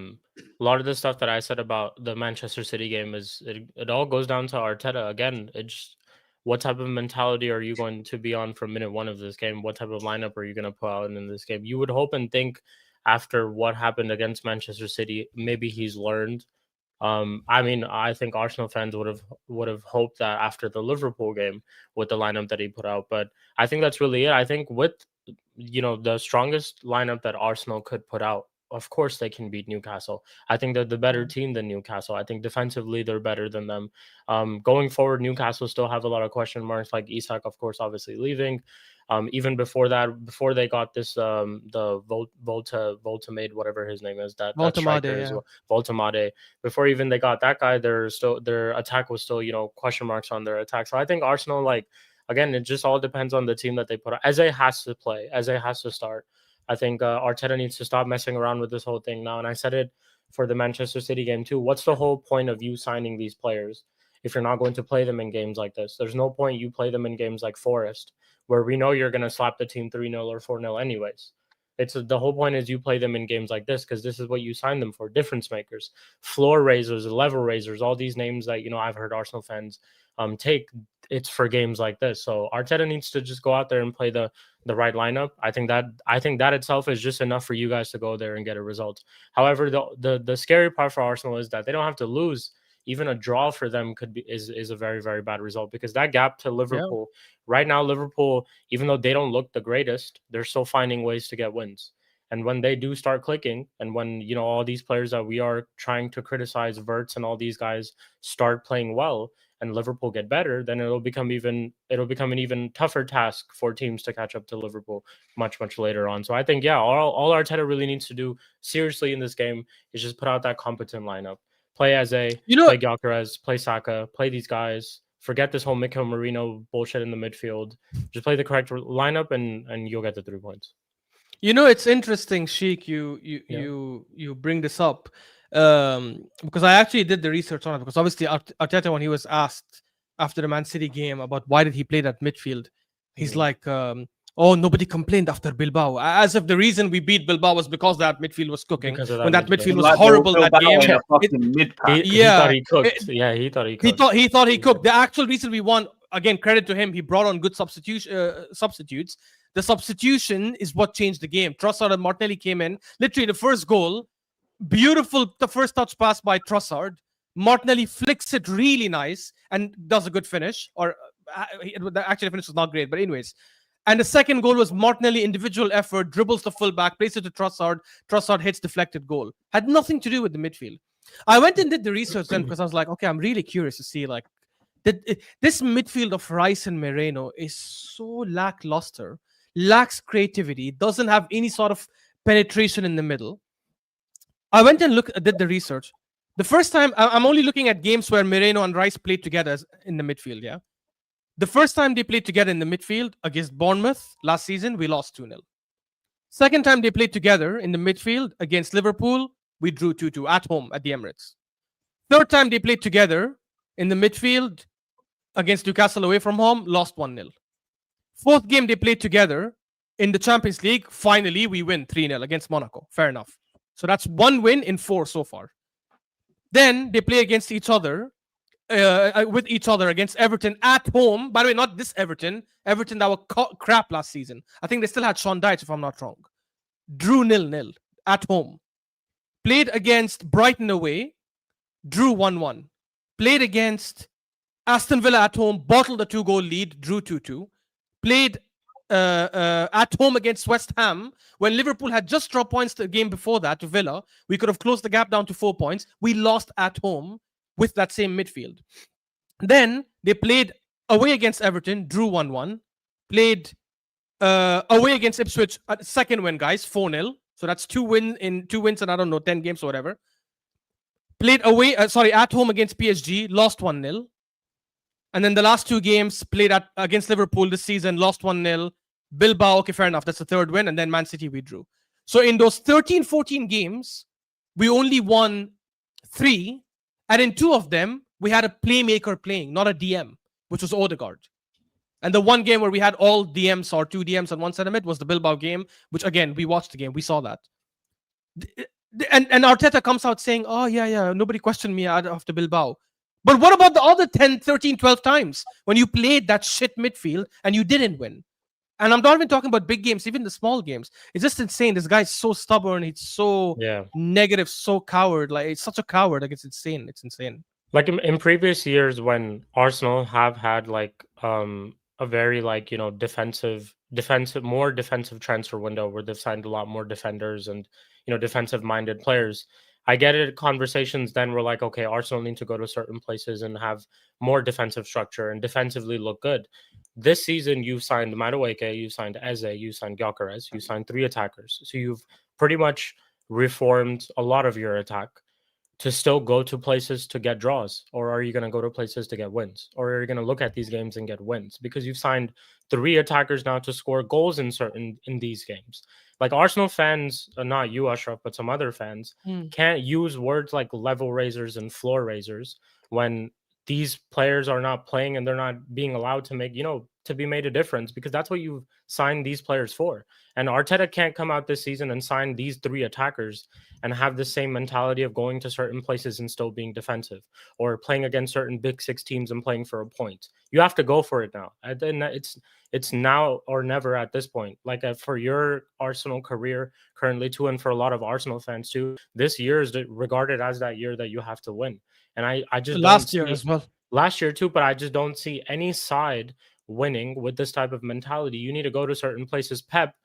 lot of the stuff that I said about the Manchester City game is it all goes down to Arteta again. It's what type of mentality are you going to be on from minute one of this game? What type of lineup are you going to put out in this game? You would hope and think after what happened against Manchester City, maybe he's learned. I mean, I think Arsenal fans would have hoped that after the Liverpool game with the lineup that he put out, but I think that's really it. I think with the strongest lineup that Arsenal could put out, of course they can beat Newcastle. I think they're the better team than Newcastle. I think defensively they're better than them. Going forward, Newcastle still have a lot of question marks, like Isak, of course, obviously leaving. Even before that, before they got this, the Voltamade, whatever his name is, that striker as well, Voltamade. Before even they got that guy, their attack was still question marks on their attack. So I think Arsenal, like, again, it just all depends on the team that they put out. Eze has to play. Eze has to start. I think Arteta needs to stop messing around with this whole thing now. And I said it for the Manchester City game too. What's the whole point of you signing these players if you're not going to play them in games like this? There's no point you play them in games like Forest, where we know you're going to slap the team 3-0 or 4-0 anyways. The whole point is you play them in games like this, because this is what you signed them for. Difference makers, floor raisers, level raisers, all these names that I've heard Arsenal fans take. It's for games like this. So Arteta needs to just go out there and play the right lineup. I think that itself is just enough for you guys to go there and get a result. However, the scary part for Arsenal is that they don't have to lose. Even a draw for them is a very, very bad result, because that gap to Liverpool right now, Liverpool, even though they don't look the greatest, they're still finding ways to get wins. And when they do start clicking, and when all these players that we are trying to criticize, Verts and all these guys, start playing well, and Liverpool get better, then it'll become an even tougher task for teams to catch up to Liverpool much, much later on. So I think, all Arteta really needs to do seriously in this game is just put out that competent lineup. Play Eze, play Gyökeres, play Saka, play these guys, Forget this whole Mikel Merino bullshit in the midfield. Just play the correct lineup, and you'll get the 3 points. You know, it's interesting, Sheik. Yeah. You bring this up because I actually did the research on it. Because obviously, Arteta, when he was asked after the Man City game about why did he play that midfield, he's like, "Oh, nobody complained after Bilbao, as if the reason we beat Bilbao was because that midfield was cooking. Because of that When that midfield. midfield was Like horrible that Bilbao game, in a fucking mid-pack. He Yeah, thought he cooked. it- Yeah, he thought he he cooked. thought he cooked. The actual reason we won, again, credit to him, he brought on good substitutes. The substitution is what changed the game. Trossard and Martinelli came in. Literally, the first goal, beautiful. The first touch pass by Trossard. Martinelli flicks it really nice and does a good finish. Or actually, the finish was not great, but anyways. And the second goal was Martinelli individual effort, dribbles the fullback, places it to Trossard. Trossard hits deflected goal. Had nothing to do with the midfield. I went and did the research then because I was like, okay, I'm really curious to see like this midfield of Rice and Moreno is so lackluster, lacks creativity, doesn't have any sort of penetration in the middle. I went and did the research. The first time, I'm only looking at games where Moreno and Rice played together in the midfield, yeah? The first time they played together in the midfield against Bournemouth last season, we lost 2-0. Second time they played together in the midfield against Liverpool, we drew 2-2 at home at the Emirates. Third time they played together in the midfield against Newcastle away from home, lost 1-0. Fourth game they played together in the Champions League, finally we win 3-0 against Monaco. Fair enough. So that's 1 win in 4 so far. Then they play against each other, with each other against Everton at home. By the way, not this Everton that were crap last season. I think they still had Sean Dyche, if I'm not wrong. Drew 0-0 at home. Played against Brighton away, drew 1-1. Played against Aston Villa at home, bottled a 2-goal lead, drew 2-2. Played at home against West Ham, when Liverpool had just dropped points the game before that to Villa. We could have closed the gap down to 4 points. We lost at home with that same midfield. Then they played away against Everton, drew 1-1. Played away against Ipswich, second win, guys, 4-0. So that's 2 wins in, I don't know, 10 games or whatever. Played away, at home against PSG, lost 1-0. And then the last 2 games played against Liverpool this season, lost 1-0. Bilbao, okay, fair enough. That's the third win. And then Man City, we drew. So in those 13, 14 games, we only won 3. And in 2 of them, we had a playmaker playing, not a DM, which was Odegaard. And the one game where we had all DMs or 2 DMs on one side of it was the Bilbao game, which again, we watched the game. We saw that. And Arteta comes out saying, oh, yeah, nobody questioned me after Bilbao. But what about the other 10, 13, 12 times when you played that shit midfield and you didn't win? And I'm not even talking about big games, even the small games. It's just insane. This guy's so stubborn. He's so negative, so coward. Like, he's such a coward. Like, it's insane. It's insane. Like in previous years when Arsenal have had like a very like, you know, defensive transfer window where they've signed a lot more defenders and, you know, defensive minded players. I get it. Conversations then were like, okay, Arsenal need to go to certain places and have more defensive structure and defensively look good. This season, you signed Madueke, you signed Eze, you signed Gyökeres, you signed 3 attackers. So you've pretty much reformed a lot of your attack to still go to places to get draws. Or are you going to go to places to get wins? Or are you going to look at these games and get wins? Because you've signed 3 attackers now to score goals in these games. Like Arsenal fans, not you, Ashraf, but some other fans, can't use words like level raisers and floor raisers when these players are not playing and they're not being allowed to make, you know, to be made a difference, because that's what you've signed these players for. And Arteta can't come out this season and sign these 3 attackers and have the same mentality of going to certain places and still being defensive, or playing against certain big 6 teams and playing for a point. You have to go for it now. And then it's now or never at this point. Like for your Arsenal career currently too, and for a lot of Arsenal fans too, this year is regarded as that year that you have to win. And I just last year as well. Last year too, but I just don't see any side winning with this type of mentality. You need to go to certain places. Pep,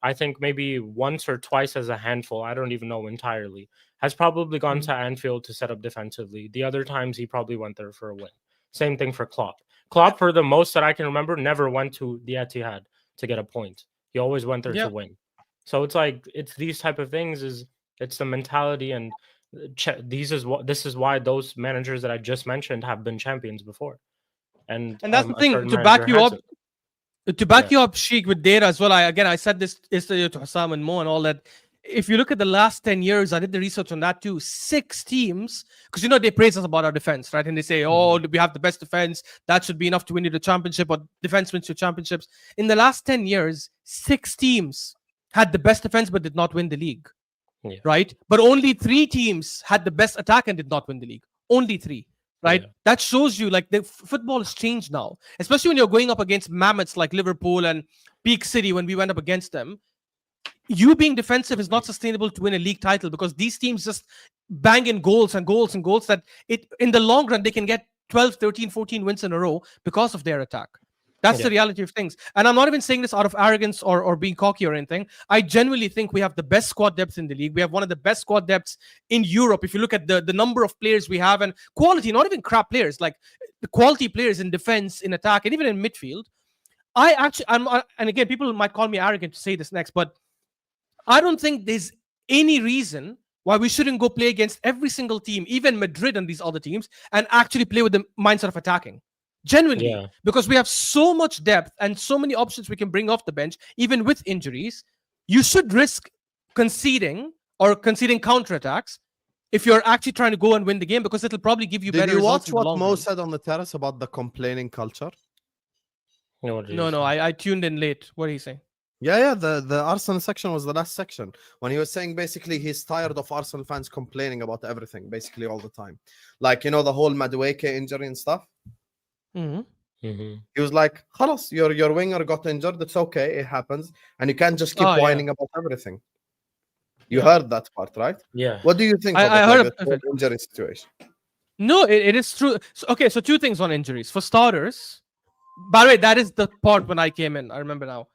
I think maybe once or twice as a handful, I don't even know entirely, has probably gone to Anfield to set up defensively. The other times he probably went there for a win. Same thing for Klopp. Klopp, for the most that I can remember, never went to the Etihad to get a point. He always went there to win. So it's like, it's these type of things, it's the mentality, and this is why those managers that I just mentioned have been champions before. and that's the a thing, certain to manager back you has up. it. To back you up, Sheikh, with data as well. I said this yesterday to Husam and Mo and all that. If you look at the last 10 years, I did the research on that too. 6 teams, because they praise us about our defense, right? And they say, oh, we have the best defense. That should be enough to win you the championship, or defense wins you championships. In the last 10 years, 6 teams had the best defense but did not win the league, Yeah. right? But only 3 teams had the best attack and did not win the league. Only 3. Right, Yeah. that shows you like the football has changed now, especially when you're going up against mammoths like Liverpool and Peak City. When we went up against them, you being defensive is not sustainable to win a league title, because these teams just bang in goals and goals and goals that in the long run they can get 12, 13, 14 wins in a row because of their attack. That's the reality of things. And I'm not even saying this out of arrogance or being cocky or anything. I genuinely think we have the best squad depth in the league. We have one of the best squad depths in Europe. If you look at the number of players we have, and quality, not even crap players, like the quality players in defense, in attack, and even in midfield. And again, people might call me arrogant to say this next, but I don't think there's any reason why we shouldn't go play against every single team, even Madrid and these other teams, and actually play with the mindset of attacking. Genuinely, because we have so much depth and so many options we can bring off the bench, even with injuries. You should risk conceding counterattacks if you're actually trying to go and win the game, because it'll probably give you better Did you results watch in the what long Mo run. said on the terrace about the complaining culture? No, I tuned in late. What are you saying? Yeah, the Arsenal section was the last section when he was saying basically he's tired of Arsenal fans complaining about everything basically all the time. Like, the whole Madueke injury and stuff. Mm-hmm. He was like, "Khalas, your winger got injured. It's okay, it happens, and you can't just keep whining about everything." You heard that part, right? Yeah. What do you think of I it, heard like, of the it. injury situation? No, it is true. So 2 things on injuries. For starters, by the way, that is the part when I came in. I remember now.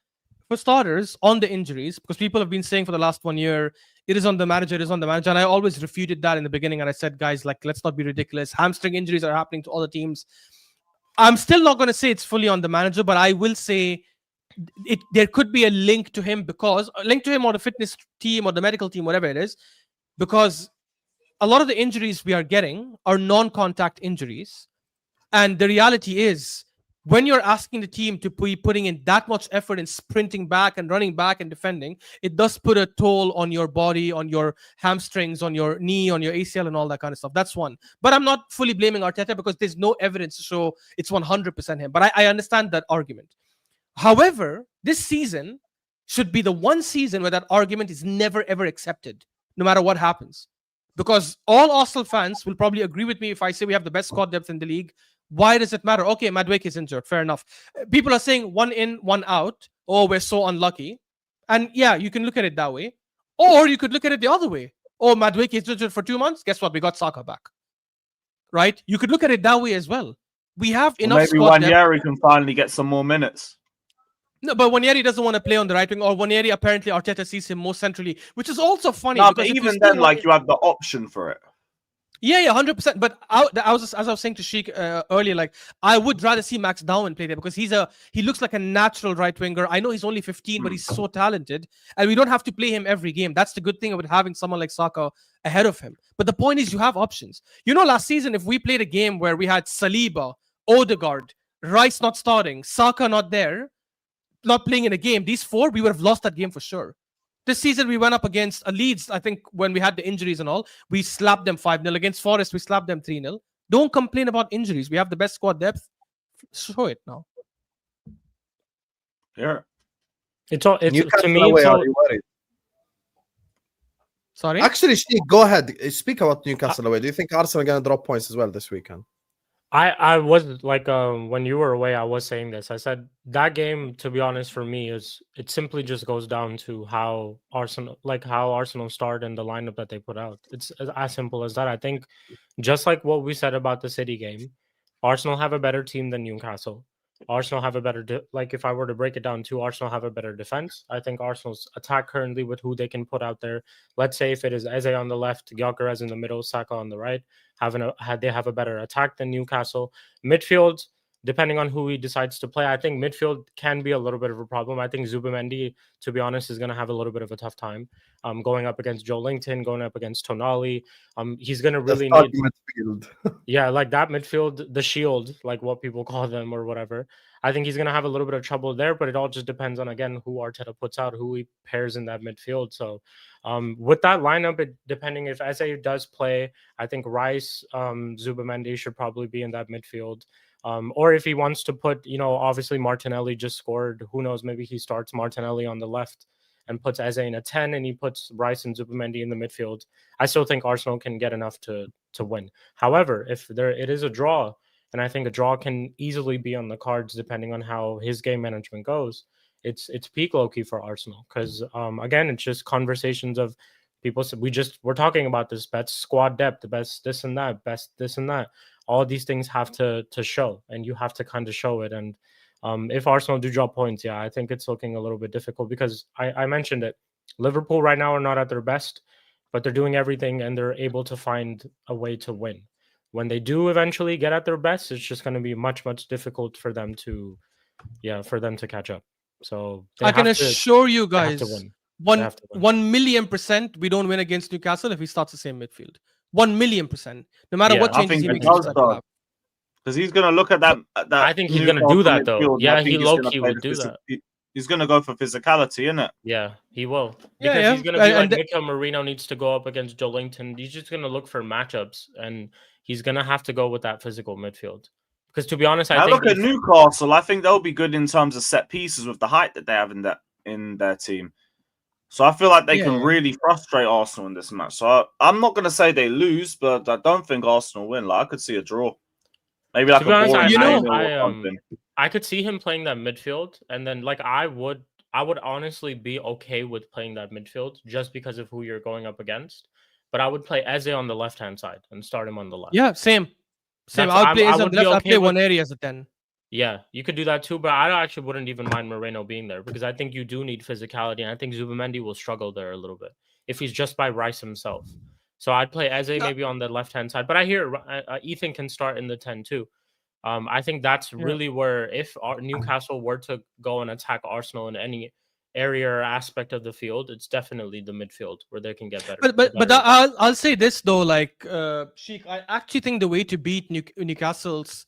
For starters, on the injuries, because people have been saying for the last 1 year, it is on the manager, and I always refuted that in the beginning, and I said, guys, like, let's not be ridiculous. Hamstring injuries are happening to other teams. I'm still not going to say it's fully on the manager, but I will say there could be a link to him, or the fitness team or the medical team, whatever it is, because a lot of the injuries we are getting are non-contact injuries. And the reality is, when you're asking the team to be putting in that much effort in sprinting back and running back and defending, it does put a toll on your body, on your hamstrings, on your knee, on your ACL, and all that kind of stuff. That's one. But I'm not fully blaming Arteta, because there's no evidence to show it's 100% him. But I understand that argument. However, this season should be the one season where that argument is never, ever accepted, no matter what happens. Because all Arsenal fans will probably agree with me if I say we have the best squad depth in the league. Why does it matter? Okay, Madueke is injured. Fair enough. People are saying 1 in, 1 out. Oh, we're so unlucky. And yeah, you can look at it that way. Or you could look at it the other way. Oh, Madueke is injured for 2 months. Guess what? We got Saka back. Right? You could look at it that way as well. We have enough maybe squad depth. Wanyeri can finally get some more minutes. No, but Wanyeri doesn't want to play on the right wing, or Wanyeri apparently Arteta sees him more centrally, which is also funny. No, because but if you even still then, like, you have the option for it. Yeah, 100%. But as I was saying to Sheikh earlier, like, I would rather see Max Darwin play there, because he looks like a natural right winger. I know he's only 15, but he's so talented, and we don't have to play him every game. That's the good thing about having someone like Saka ahead of him. But the point is, you have options. Last season, if we played a game where we had Saliba, Odegaard, Rice not starting, Saka not there, not playing in a game, these 4, we would have lost that game for sure. This season, we went up against a Leeds, I think, when we had the injuries and all. We slapped them 5-0. Against Forest, we slapped them 3-0. Don't complain about injuries. We have the best squad depth. Show it now. Yeah. It's to me, away, it's are all, you worried? Sorry? Actually, Sheikh, go ahead. Speak about Newcastle away. Do you think Arsenal are going to drop points as well this weekend? I was like, when you were away, I was saying this. I said that game, to be honest, for me, it simply just goes down to how Arsenal started and the lineup that they put out. It's as simple as that. I think, just like what we said about the City game, Arsenal have a better team than Newcastle. Arsenal have a better, if I were to break it down to, Arsenal have a better defense. I think Arsenal's attack currently with who they can put out there. Let's say if it is Eze on the left, Gyökeres in the middle, Saka on the right, they have a better attack than Newcastle. Midfield, depending on who he decides to play, I think midfield can be a little bit of a problem. I think Zubimendi, to be honest, is going to have a little bit of a tough time going up against Joe Linton, going up against Tonali. He's going to really need midfield. yeah, like that midfield, the shield, like what people call them or whatever. I think he's going to have a little bit of trouble there, but it all just depends on, again, who Arteta puts out, who he pairs in that midfield. So with that lineup, depending if Eze does play, I think Rice, Zubimendi should probably be in that midfield. Or if he wants to put, obviously Martinelli just scored. Who knows? Maybe he starts Martinelli on the left and puts Eze in a 10 and he puts Rice and Zubimendi in the midfield. I still think Arsenal can get enough to win. However, if it is a draw, and I think a draw can easily be on the cards depending on how his game management goes, it's peak low-key for Arsenal. Because, again, it's just conversations of people. We're talking about this, best squad depth, the best this and that, best this and that. All these things have to show, and you have to kind of show it. And if Arsenal do drop points, I think it's looking a little bit difficult because I mentioned it. Liverpool right now are not at their best, but they're doing everything and they're able to find a way to win. When they do eventually get at their best, it's just going to be much, much difficult for them to catch up. So I can assure you guys, to win. 1,000,000% we don't win against Newcastle if he starts the same midfield. 1,000,000%. No matter what changes he makes. Because he's going to look at that. I think he's going to do that, though. Yeah, he low-key would do that. He's going to go for physicality, isn't it? Yeah, he will. Because he's going to be like Mikel Merino needs to go up against Joe Linton. He's just going to look for matchups, and he's going to have to go with that physical midfield. Because to be honest, I think look at Newcastle. I think they'll be good in terms of set pieces with the height that they have in their team. So I feel like they can really frustrate Arsenal in this match. So I'm not going to say they lose, but I don't think Arsenal win. Like I could see a draw. Maybe like I could see him playing that midfield, and then like I would honestly be okay with playing that midfield just because of who you're going up against. But I would play Eze on the left-hand side and start him on the left. Yeah, same. I'll play Eze on the left. I'll play one area as a 10. Yeah, you could do that too, but I actually wouldn't even mind Moreno being there because I think you do need physicality, and I think Zubimendi will struggle there a little bit if he's just by Rice himself. So I'd play Eze maybe on the left-hand side, but I hear Ethan can start in the 10 too. I think that's really where if Newcastle were to go and attack Arsenal in any area or aspect of the field, it's definitely the midfield where they can get better. But I'll say this though, like Sheikh, I actually think the way to beat Newcastle's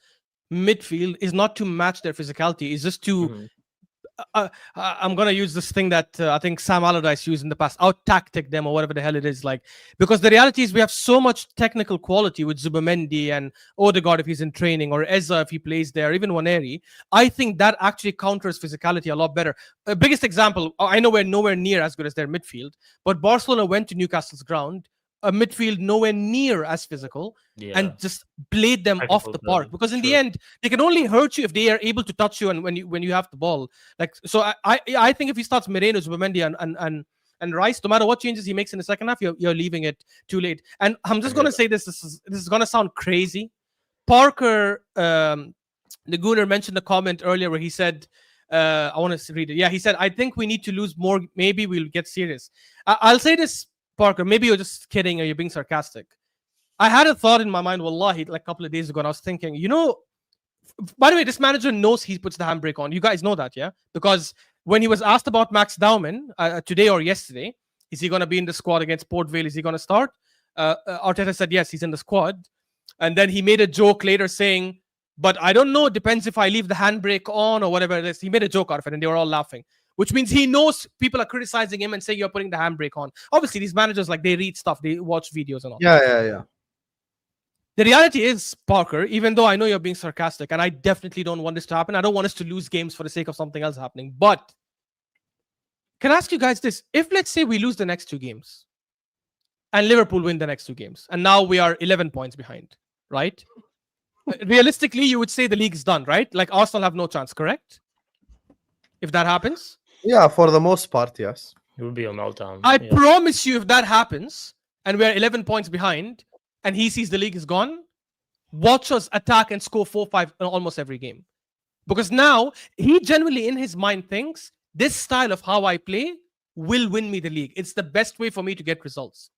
midfield is not to match their physicality, is just to I'm gonna use this thing that I think Sam Allardyce used in the past, out tactic them or whatever the hell it is, like, because the reality is we have so much technical quality with Zubimendi and Odegaard if he's in training, or Eze if he plays there, even Waneri. I think that actually counters physicality a lot better. Biggest example, I know we're nowhere near as good as their midfield, but Barcelona went to Newcastle's ground, a midfield nowhere near as physical, and just played them off the park. Because in the end, they can only hurt you if they are able to touch you and when you have the ball. Like, so I think if he starts Moreno, Zubimendi, and Rice, no matter what changes he makes in the second half, you're leaving it too late. And I'm just gonna say this is gonna sound crazy. Parker, the Gooner mentioned a comment earlier where he said, I want to read it. Yeah, he said, I think we need to lose more. Maybe we'll get serious. I'll say this, Parker, maybe you're just kidding or you're being sarcastic. I had a thought in my mind, wallahi, like a couple of days ago, and I was thinking, by the way, this manager knows he puts the handbrake on. You guys know that, yeah? Because when he was asked about Max Dowman today or yesterday, is he going to be in the squad against Port Vale? Is he going to start? Arteta said, yes, he's in the squad. And then he made a joke later saying, but I don't know, it depends if I leave the handbrake on or whatever it is. He made a joke out of it, and they were all laughing. Which means he knows people are criticizing him and saying you're putting the handbrake on. Obviously, these managers, like, they read stuff, they watch videos and all. Yeah. The reality is, Parker, even though I know you're being sarcastic, and I definitely don't want this to happen, I don't want us to lose games for the sake of something else happening. But can I ask you guys this? If, let's say, we lose the next 2 games, and Liverpool win the next 2 games, and now we are 11 points behind, right? Realistically, you would say the league is done, right? Like, Arsenal have no chance, correct? If that happens? Yeah, for the most part, yes. It would be a meltdown. I promise you, if that happens, and we're 11 points behind, and he sees the league is gone, watch us attack and score 4-5 in almost every game. Because now, he genuinely in his mind thinks, this style of how I play will win me the league. It's the best way for me to get results.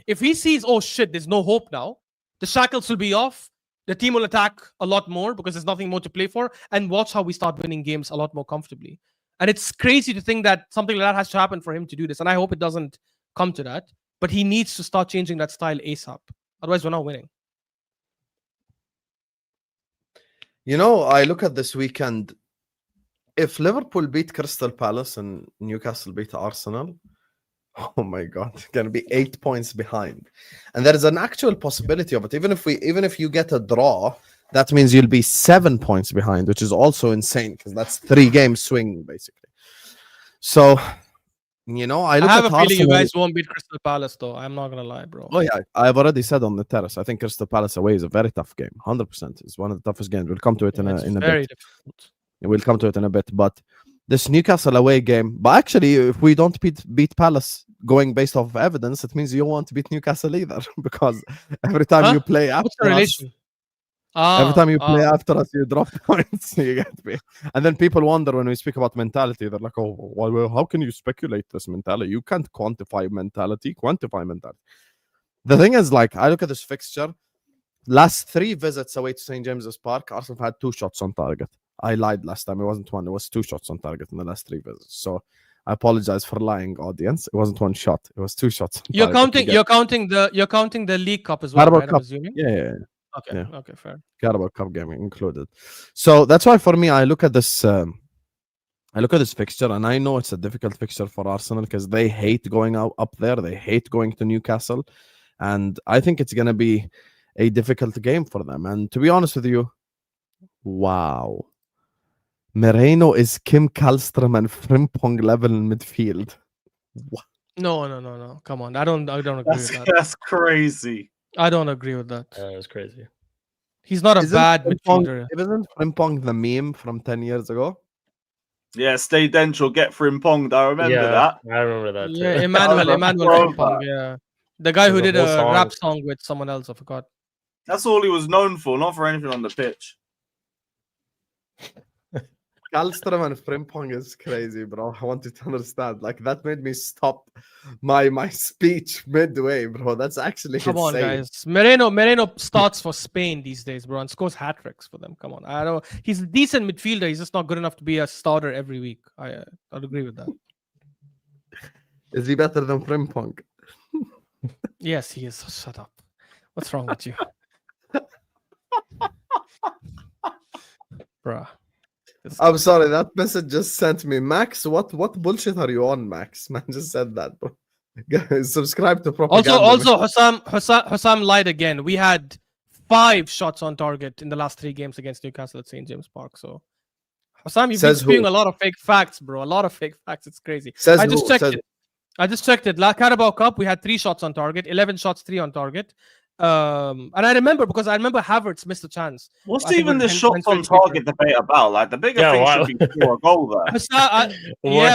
If he sees, oh shit, there's no hope now, the shackles will be off, the team will attack a lot more because there's nothing more to play for, and watch how we start winning games a lot more comfortably. And it's crazy to think that something like that has to happen for him to do this. And I hope it doesn't come to that. But he needs to start changing that style ASAP. Otherwise, we're not winning. You know, I look at this weekend. If Liverpool beat Crystal Palace and Newcastle beat Arsenal, oh my God, it's gonna be 8 points behind. And there is an actual possibility of it. Even if you get a draw, that means you'll be 7 points behind, which is also insane because that's 3 games swing basically. So, you know, I have a feeling Arsenal. you guys won't beat Crystal Palace, though. I'm not gonna lie, bro. Oh yeah, I've already said on the terrace. I think Crystal Palace away is a very tough game. 100%. It's one of the toughest games. We'll come to it in a very bit. difficult. We'll come to it in a bit. But this Newcastle away game. But actually, if we don't beat Palace going based off of evidence, it means you won't beat Newcastle either because every time you play after What's the relation? every time you play after us, you drop points. You get me? And then people wonder when we speak about mentality. They're like, "Oh, well, how can you speculate this mentality? You can't quantify mentality. Quantify mentality." The thing is, like, I look at this fixture. Last 3 visits away to St. James's Park, Arsenal had 2 shots on target. I lied last time. It wasn't 1. It was 2 shots on target in the last 3 visits. So I apologize for lying, audience. It wasn't 1 shot. It was 2 shots. You're counting the League Cup as well, Carabao right? Cup. I'm assuming. Yeah. Okay. Yeah. Okay. Fair. Carabao Cup game included. So that's why for me, I look at this. I look at this fixture, and I know it's a difficult fixture for Arsenal because they hate going up there. They hate going to Newcastle, and I think it's gonna be a difficult game for them. And to be honest with you, wow, Moreno is Kim Kallstrom and Frimpong level in midfield. What? No. Come on. I don't agree with that. That's crazy. I don't agree with that. That's crazy. He's not a Isn't bad Frimpong- midfielder. Isn't Frimpong the meme from 10 years ago? Yeah, stay Denchel, get Frimponged. I remember that. I remember that. Too. Yeah, Emmanuel Throwback. Frimpong, yeah. The guy who There's did a whole a rap song. song with someone else, I forgot. That's all he was known for, not for anything on the pitch. Kallstrom and Frimpong is crazy, bro. I want you to understand. Like, that made me stop my speech midway, bro. That's actually Come on, insane. guys. Moreno starts for Spain these days, bro, and scores hat tricks for them. Come on. I don't. He's a decent midfielder. He's just not good enough to be a starter every week. I'd agree with that. Is he better than Frimpong? Yes, he is. Shut up. What's wrong with you, bruh? I'm sorry, that message just sent me. Max, what bullshit are you on, Max? Man just said that, bro. Guys, subscribe to propaganda. Also, Husam lied again. We had 5 shots on target in the last 3 games against Newcastle at St. James Park. So, Husam, you've been spewing a lot of fake facts, bro. A lot of fake facts. It's crazy. I just checked it. La Carabao Cup, we had 3 shots on target, 11 shots, 3 on target. And I remember because I remember Havertz missed a chance. What's even the shots on target debate about? Like, the bigger thing should be score a goal there.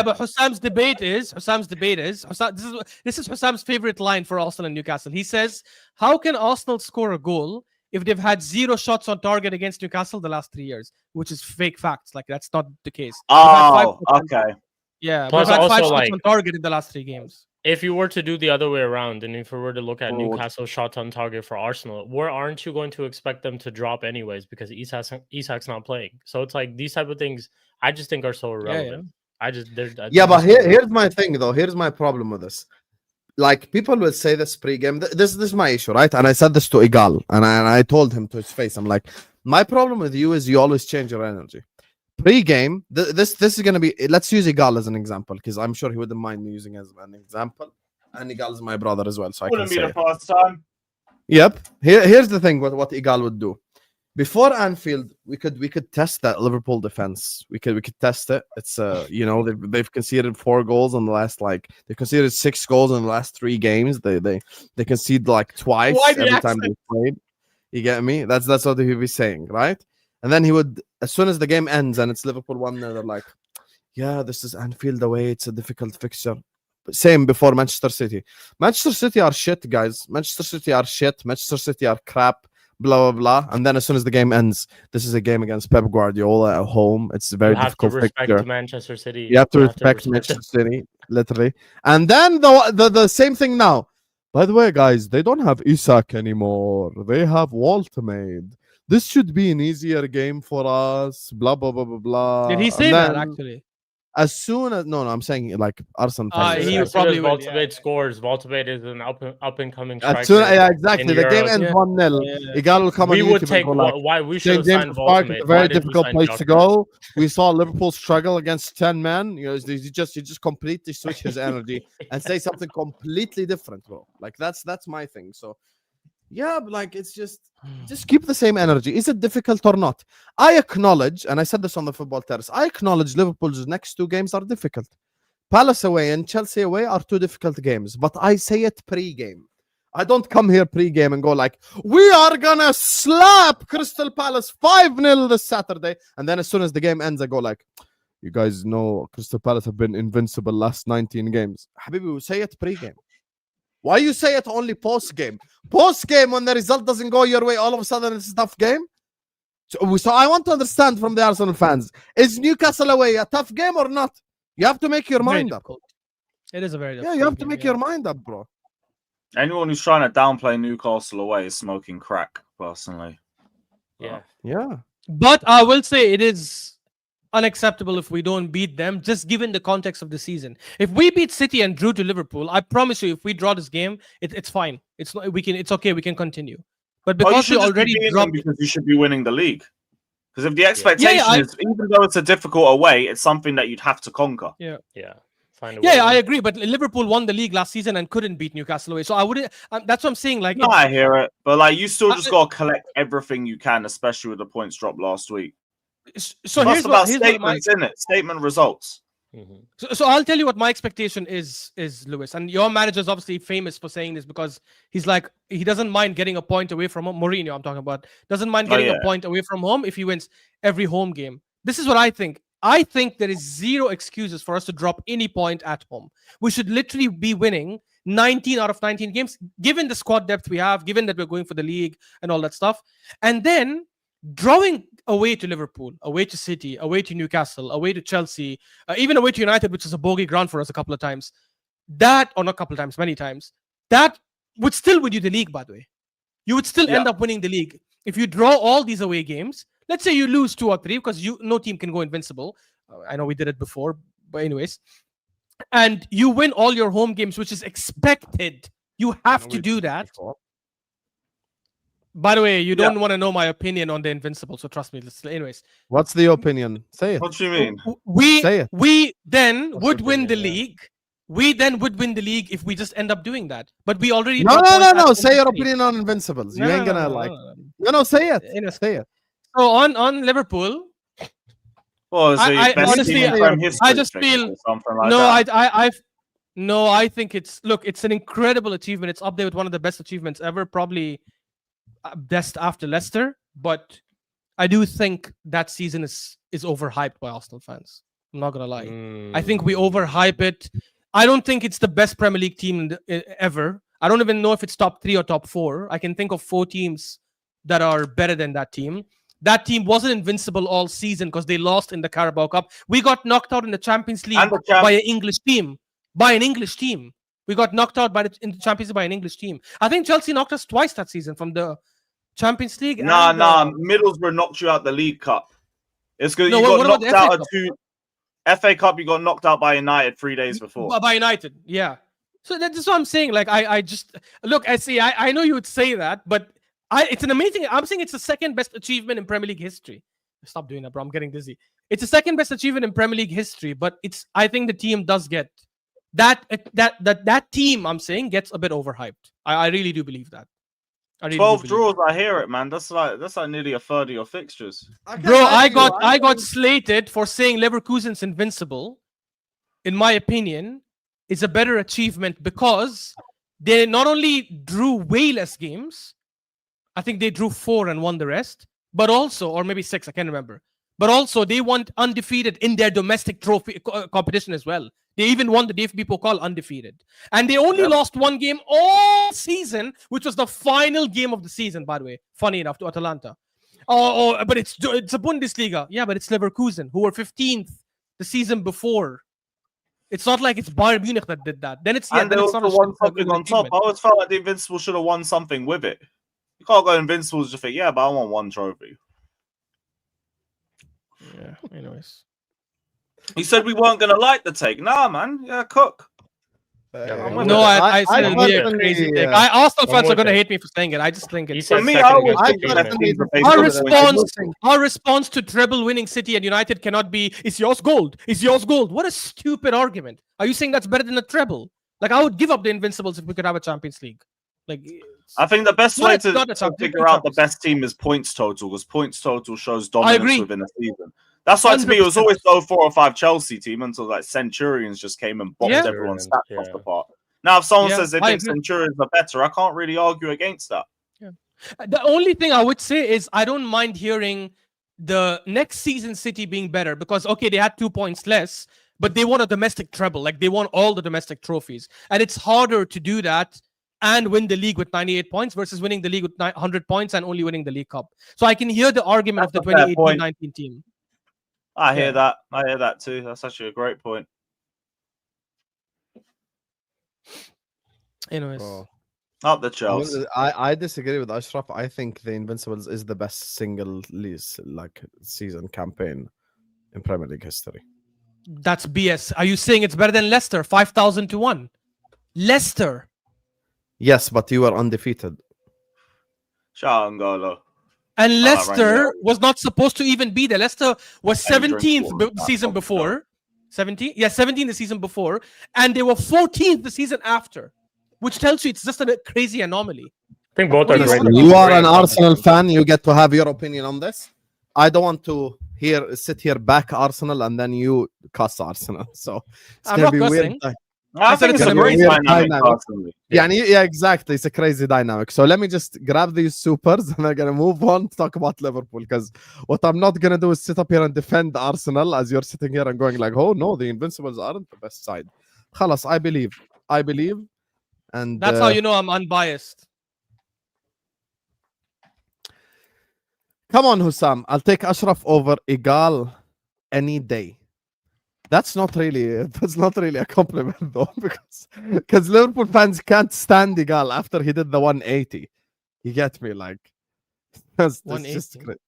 But Husam's debate is this is Husam's favorite line for Arsenal and Newcastle. He says, "How can Arsenal score a goal if they've had 0 shots on target against Newcastle the last 3 years?" Which is fake facts. Like, that's not the case. Oh, okay. Yeah, Plus we've had 5 also, shots like, on target in the last 3 games. If you were to do the other way around, and if we were to look at Newcastle shots on target for Arsenal, where aren't you going to expect them to drop anyways? Because Isak's not playing. So it's like these type of things I just think are so irrelevant. But here's my thing though. Here's my problem with this. Like, people will say this pre-game. This is my issue, right? And I said this to Igal, and I told him to his face. I'm like, my problem with you is you always change your energy. Pre-game, this is gonna be. Let's use Igal as an example because I'm sure he wouldn't mind me using as an example. And Igal is my brother as well, so Wouldn't be I the can say first time. Yep. Here's the thing. What Igal would do before Anfield, we could test that Liverpool defense. We could test it. It's they've conceded 4 goals in the last they conceded 6 goals in the last 3 games. They concede like twice every time they played. You get me? That's what he would be saying, right? And then he would, as soon as the game ends and it's Liverpool 1-0, they're like, yeah, this is Anfield away. It's a difficult fixture. Same before Manchester City. Manchester City are shit, guys. Manchester City are shit. Manchester City are crap. Blah, blah, blah. And then as soon as the game ends, this is a game against Pep Guardiola at home. It's a very difficult fixture. Manchester City. You have to respect Manchester City, literally. And then the same thing now. By the way, guys, they don't have Isak anymore. They have Waltmade. this should be an easier game for us. Blah blah blah blah blah. Did he say And that then, actually? as soon as no, I'm saying like Arsenal fans. he As soon probably as will, Voltibate scores, Voltibate is an up and coming As striker. soon, yeah, exactly. in The game Europe. ends Yeah. 1-0. Yeah. Igal will come on We YouTube would and take go like, why we should St. have signed James's Park is Voltibate. a very Why did we difficult sign place to Gyökeres? go. We saw Liverpool struggle against 10 men. You know, he just completely switch his energy and say something completely different, bro. Like that's my thing. So yeah, but like it's just keep the same energy. Is it difficult or not? I acknowledge, and I said this on the football terrace, I acknowledge Liverpool's next 2 games are difficult. Palace away and Chelsea away are 2 difficult games, but I say it pre-game. I don't come here pre-game and go like, we are gonna slap Crystal Palace 5-0 this Saturday, and then as soon as the game ends, I go like, you guys know Crystal Palace have been invincible last 19 games. Habibi, we say it pre-game. Why you say it only post-game? Post-game, when the result doesn't go your way, all of a sudden it's a tough game? So I want to understand from the Arsenal fans, is Newcastle away a tough game or not? You have to make your Very mind up. difficult. It is a very difficult Yeah, you have to game, make yeah. your mind up, bro. Anyone who's trying to downplay Newcastle away is smoking crack, personally. Yeah. Yeah. But I will say it is unacceptable if we don't beat them, just given the context of the season. If we beat City and drew to Liverpool, I promise you, if we draw this game, it's fine. It's not. It's okay. We can continue. But You because we should just be already beating them dropped, because you should be winning the league. Because if the expectation I- is, even though it's a difficult away, it's something that you'd have to conquer. Yeah. Find a way. yeah, I agree. But Liverpool won the league last season and couldn't beat Newcastle away. So I wouldn't. That's what I'm saying. Like, No, I hear it, but like you still just got to collect everything you can, especially with the points dropped last week. so Plus here's about what my statements in it, statement results. Mhm. So I'll tell you what my expectation is Lewis, and your manager is obviously famous for saying this because he's like, he doesn't mind getting a point away from home. Mourinho, I'm talking about, doesn't mind getting a point away from home if he wins every home game. This is what I think. I think there is zero excuses for us to drop any point at home. We should literally be winning 19 out of 19 games, given the squad depth we have, given that we're going for the league and all that stuff. And then drawing away to Liverpool, away to City, away to Newcastle, away to Chelsea, even away to United, which is a bogey ground for us a couple of times. That, or not a couple of times, many times, that would still win you the league, by the way. You would still end up winning the league. If you draw all these away games, let's say you lose 2 or 3, because no team can go invincible. I know we did it before, but anyways. And you win all your home games, which is expected. You have to do that. By the way, you don't want to know my opinion on the Invincible, so trust me. Anyways, What's the opinion? Say it. What do you mean? Say it. We then What's would your win the opinion, league. We then would win the league if we just end up doing that. But we already No. Say your opinion on Invincibles. You ain't gonna like. No. Say it. Say it. So on Liverpool, Well, is it I best honestly, team in Prem history, I just Jacob, feel or something like that? I think it's an incredible achievement. It's up there with one of the best achievements ever, probably best after Leicester. But I do think that season is overhyped by Arsenal fans. I'm not gonna lie. I think we overhype it. I don't think it's the best Premier League team ever. I don't even know if it's top 3 or top 4. I can think of 4 teams that are better than that team. That team wasn't invincible all season because they lost in the Carabao Cup. We got knocked out in the Champions League by an English team. We got knocked out in the Champions League by an English team. I think Chelsea knocked us twice that season from the Champions League. Middlesbrough knocked you out the League Cup. It's because you got knocked out of 2 FA Cup. You got knocked out by United 3 days before. By United, yeah. So that's what I'm saying. Like I just look. I know you would say that, but it's an amazing. I'm saying it's the second best achievement in Premier League history. Stop doing that, bro. I'm getting dizzy. It's the second best achievement in Premier League history, but I think the team does get that team. I'm saying gets a bit overhyped. I really do believe that. 12 draws. I hear it, man. That's like nearly a third of your fixtures. Bro, I got slated for saying Leverkusen's invincible. In my opinion, it's a better achievement because they not only drew way less games. I think they drew 4 and won the rest, but also, or maybe 6, I can't remember. But also, they went undefeated in their domestic trophy competition as well. They even won the DFB Pokal undefeated. And they only lost 1 game all season, which was the final game of the season, by the way. Funny enough, to Atalanta. But it's a Bundesliga. Yeah, but it's Leverkusen, who were 15th the season before. It's not like it's Bayern Munich that did that. Then it's and they also won something on top. I always felt like the Invincible should have won something with it. You can't go Invincibles just think, yeah, but I want one trophy. Yeah. Anyways. He said we weren't gonna like the take. Nah, man. Yeah, cook. I'm with No, it. I said it'll be a personally, crazy take. Arsenal I'm fans are with gonna it. hate me for saying it. I just think He it's said For me, second I always against think Tottenham. that teams are based our on response. Our response to treble winning City and United cannot be it's yours gold. It's yours gold. What a stupid argument. Are you saying that's better than a treble? Like I would give up the Invincibles if we could have a Champions League. Like I think the best No, way it's not a to Champions figure League. out the best team is points total, because points total shows dominance agree. within a season. That's why to me it was 100%. always 0-4 or 5 Chelsea team until like Centurions just came and bopped Yeah. everyone's Centurions, stats off yeah. the park. Now, if someone Yeah, says they I think agree. Centurions are better, I can't really argue against that. The only thing I would say is I don't mind hearing the next season City being better because okay, they had 2 points less, but they won a domestic treble. Like they won all the domestic trophies, and it's harder to do that and win the league with 98 points versus winning the league with 100 points and only winning the League Cup. So I can hear the argument That's of the a fair point. 2018-19 team. I hear Yeah. that. I hear that too. That's actually a great point. Anyways, Bro. Up the Chelsea. I disagree with Ashraf. I think the Invincibles is the best single season campaign in Premier League history. that's BS. Are you saying it's better than Leicester 5,000 to 1? Leicester. Yes, but you were undefeated. Shout out N'Golo. And right, Leicester yeah. was not supposed to even be there. Leicester was And drink 17th water, the season that's before. 17? Yeah, 17 the season before. And they were 14th the season after, which tells you it's just a crazy anomaly. I think both are What do great. you You are great an Arsenal accomplishments. fan. You get to have your opinion on this. I don't want to sit here back Arsenal and then you cuss Arsenal. So it's I'm gonna not be cussing. weird. I said think it's it's a an great amazing dynamic, dynamic. personally. Yeah, exactly. It's a crazy dynamic. So let me just grab these supers and I'm gonna move on to talk about Liverpool, because what I'm not gonna do is sit up here and defend Arsenal as you're sitting here and going like, oh no, the Invincibles aren't the best side. Khalas, I believe. And That's how you know I'm unbiased. come on, Husam. I'll take Ashraf over Igal any day. That's not really a compliment though, because Liverpool fans can't stand Igal after he did the 180. You get me? Like that's just 180. great.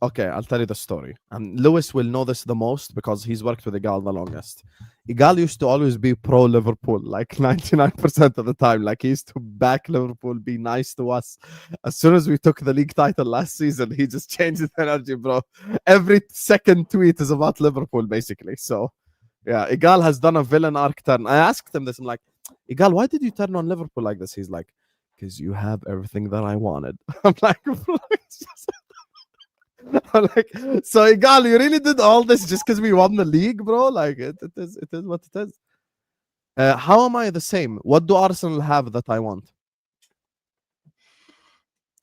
Okay, I'll tell you the story. And Lewis will know this the most because he's worked with Igal the longest. Igal used to always be pro Liverpool, like 99% of the time. Like he used to back Liverpool, be nice to us. As soon as we took the league title last season, he just changed his energy, bro. Every second tweet is about Liverpool, basically. So, yeah, Igal has done a villain arc turn. I asked him this. I'm like, Igal, why did you turn on Liverpool like this? He's like, because you have everything that I wanted. I'm like, bro, it's just... I'm like, so Igal, you really did all this just because we won the league, bro? Like, it is what it is. How am I the same? What do Arsenal have that I want?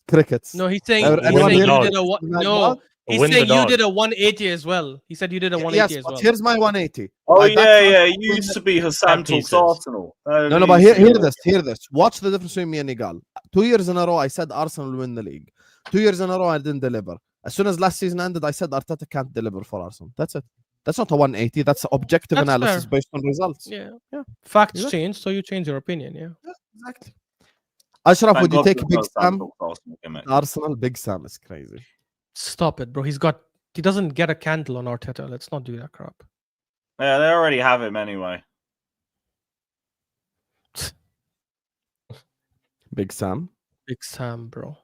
Crickets. No, he's saying, Anyone he's saying here? you did a no. He's Win the saying you dog. did a 180 as well. He said you did a 180 Yes, as but well. here's my 180. Oh, Like, yeah. You used to be Husam pieces. talks Arsenal. No, but hear this. Watch the difference between me and Igal. 2 years in a row, I said Arsenal will win the league. 2 years in a row, I didn't deliver. As soon as last season ended, I said Arteta can't deliver for Arsenal. That's it. That's not a 180. That's objective That's analysis fair. based on results. Yeah. Yeah. Facts Yeah. change, so you change your opinion. Yeah. Exactly. Ashraf, would you Thank take God Big Husam Sam? talks Arsenal, gimmick. Arsenal, Big Sam is crazy. Stop it, bro. He doesn't get a candle on Arteta. Let's not do that crap. Yeah, they already have him anyway. Big Sam. Big Sam, bro.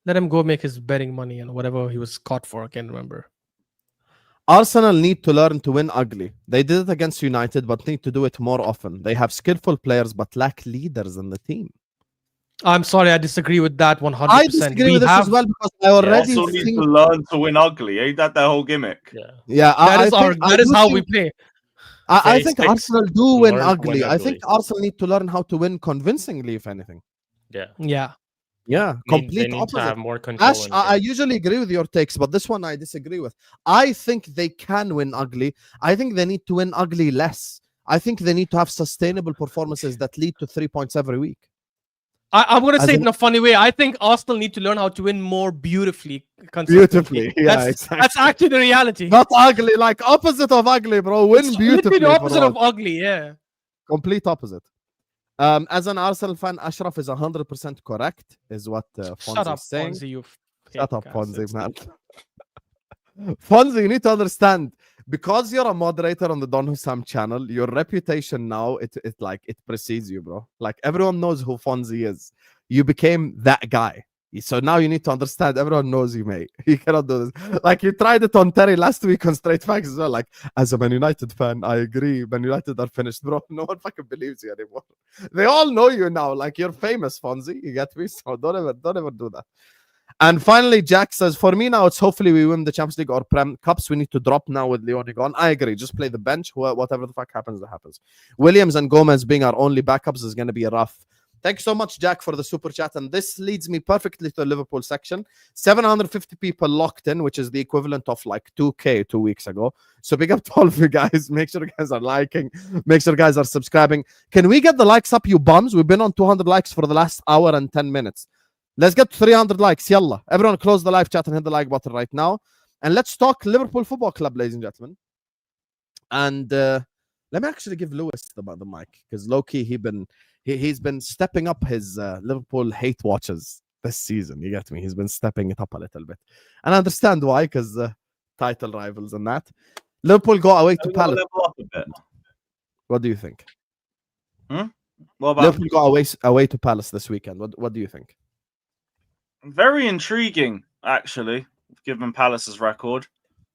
Let him go make his betting money and whatever he was caught for. I can't remember. Arsenal need to learn to win ugly. They did it against United, but need to do it more often. They have skillful players, but lack leaders in the team. I'm sorry, I disagree with that 100%. I disagree with this as well because I already Arsenal need think... to learn to win ugly. Ain't that their whole gimmick? Yeah. Yeah, That is how we play. I Phase think 6, Arsenal do win learn to ugly. win I think ugly. Arsenal need to learn how to win convincingly, if anything. Yeah. Yeah. Yeah, They complete need to opposite. have more control. Ash, in I game. usually agree with your takes, but this one I disagree with. I think they can win ugly. I think they need to win ugly less. I think they need to have sustainable performances that lead to 3 points every week. I'm going to As say it in- in a funny way. I think Arsenal need to learn how to win more beautifully. consistently. Beautifully, exactly. That's actually the reality. Not ugly, like opposite of ugly, bro. Win It's beautifully. literally the for opposite once. of ugly, yeah. Complete opposite. As an Arsenal fan, Ashraf is 100% correct, is what Shut Fonzie up, is saying. Fonzie, you Shut up, fake Fonzie, ass. man. Fonzie, you need to understand, because you're a moderator on the Don Husam channel, your reputation now, it precedes you, bro. Like, everyone knows who Fonzie is. You became that guy. So now you need to understand, everyone knows you, mate. You cannot do this. Like, you tried it on Terry last week on Straight Facts as well. Like, as a Man United fan, I agree. Man United are finished, bro. No one fucking believes you anymore. They all know you now. Like, you're famous, Fonzie. You get me? So don't ever do that. And finally, Jack says, for me now, it's hopefully we win the Champions League or Prem Cups. We need to drop now with Leone gone. I agree. Just play the bench. Whatever the fuck happens, that happens. Williams and Gomez being our only backups is going to be rough. Thanks so much, Jack, for the super chat. And this leads me perfectly to the Liverpool section. 750 people locked in, which is the equivalent of like 2K 2 weeks ago. So big up to all of you guys. Make sure you guys are liking. Make sure you guys are subscribing. Can we get the likes up, you bums? We've been on 200 likes for the last hour and 10 minutes. Let's get 300 likes. Yalla. Everyone close the live chat and hit the like button right now. And let's talk Liverpool Football Club, ladies and gentlemen. And let me actually give Lewis the mic, because low-key he's been stepping up his Liverpool hate watches this season. You get me? He's been stepping it up a little bit. And I understand why, because title rivals and that. Liverpool go away to Palace. Level up a bit. What do you think? What about Liverpool go away to Palace this weekend. What do you think? Very intriguing, actually, given Palace's record.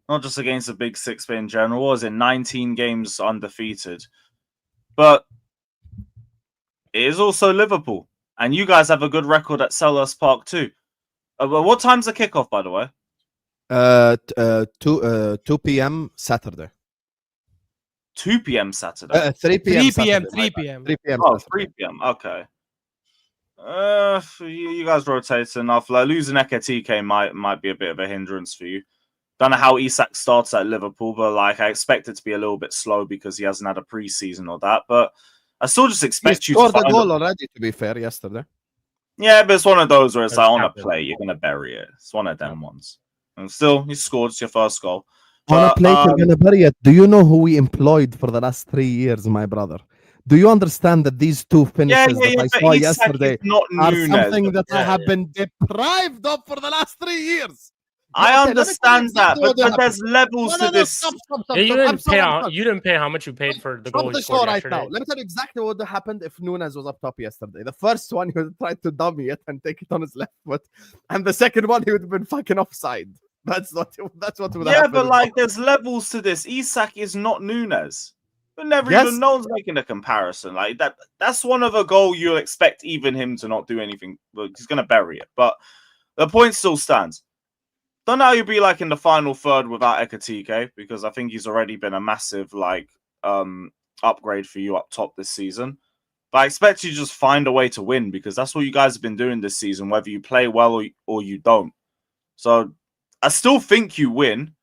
Not just against the Big Six, but in general. Was it 19 games undefeated? But it is also Liverpool. And you guys have a good record at Selhurst Park too. What time's the kickoff, by the way? 2 p.m. Saturday. 2 p.m. Saturday. 3 p.m. 3 p.m. Saturday. 3 p.m. 3 p.m. Oh, Saturday. 3 p.m. Okay. You guys rotate enough. Like, losing Ekatike might be a bit of a hindrance for you. Don't know how Isak starts at Liverpool, but like I expect it to be a little bit slow because he hasn't had a preseason or that. But I still just expect you to scored find the goal already, to be fair, yesterday. Yeah, but it's one of those where it's That's like on a happened. play, you're gonna bury it. It's one of them ones. And still, you scored. It's your first goal. On a But, plate, you're gonna bury it. Do you know who we employed for the last 3 years, my brother? Do you understand that these two finishes that I but saw Isak yesterday is not are Nunes. something that I Yeah, have yeah. been deprived of for the last 3 years? I Okay, let me tell you understand exactly that, what but happened. there's levels to this. Stop. Yeah, you I'm didn't so pay. upset. You didn't pay how much you paid for the Stop goal the he show scored right yesterday. now. Let me tell you exactly what would have happened if Nunes was up top yesterday. The first one, he would have tried to dummy it and take it on his left foot, and the second one, he would have been fucking offside. That's what would have Yeah, happened. but like, there's levels to this. Isak is not Nunes. But never Yes. even no one's making a comparison like that. That's one of a goal you'll expect even him to not do anything. But he's gonna bury it. But the point still stands. Don't know how you'll be like in the final third without Ekatike, because I think he's already been a massive upgrade for you up top this season. But I expect you to just find a way to win, because that's what you guys have been doing this season, whether you play well or you don't. So I still think you win.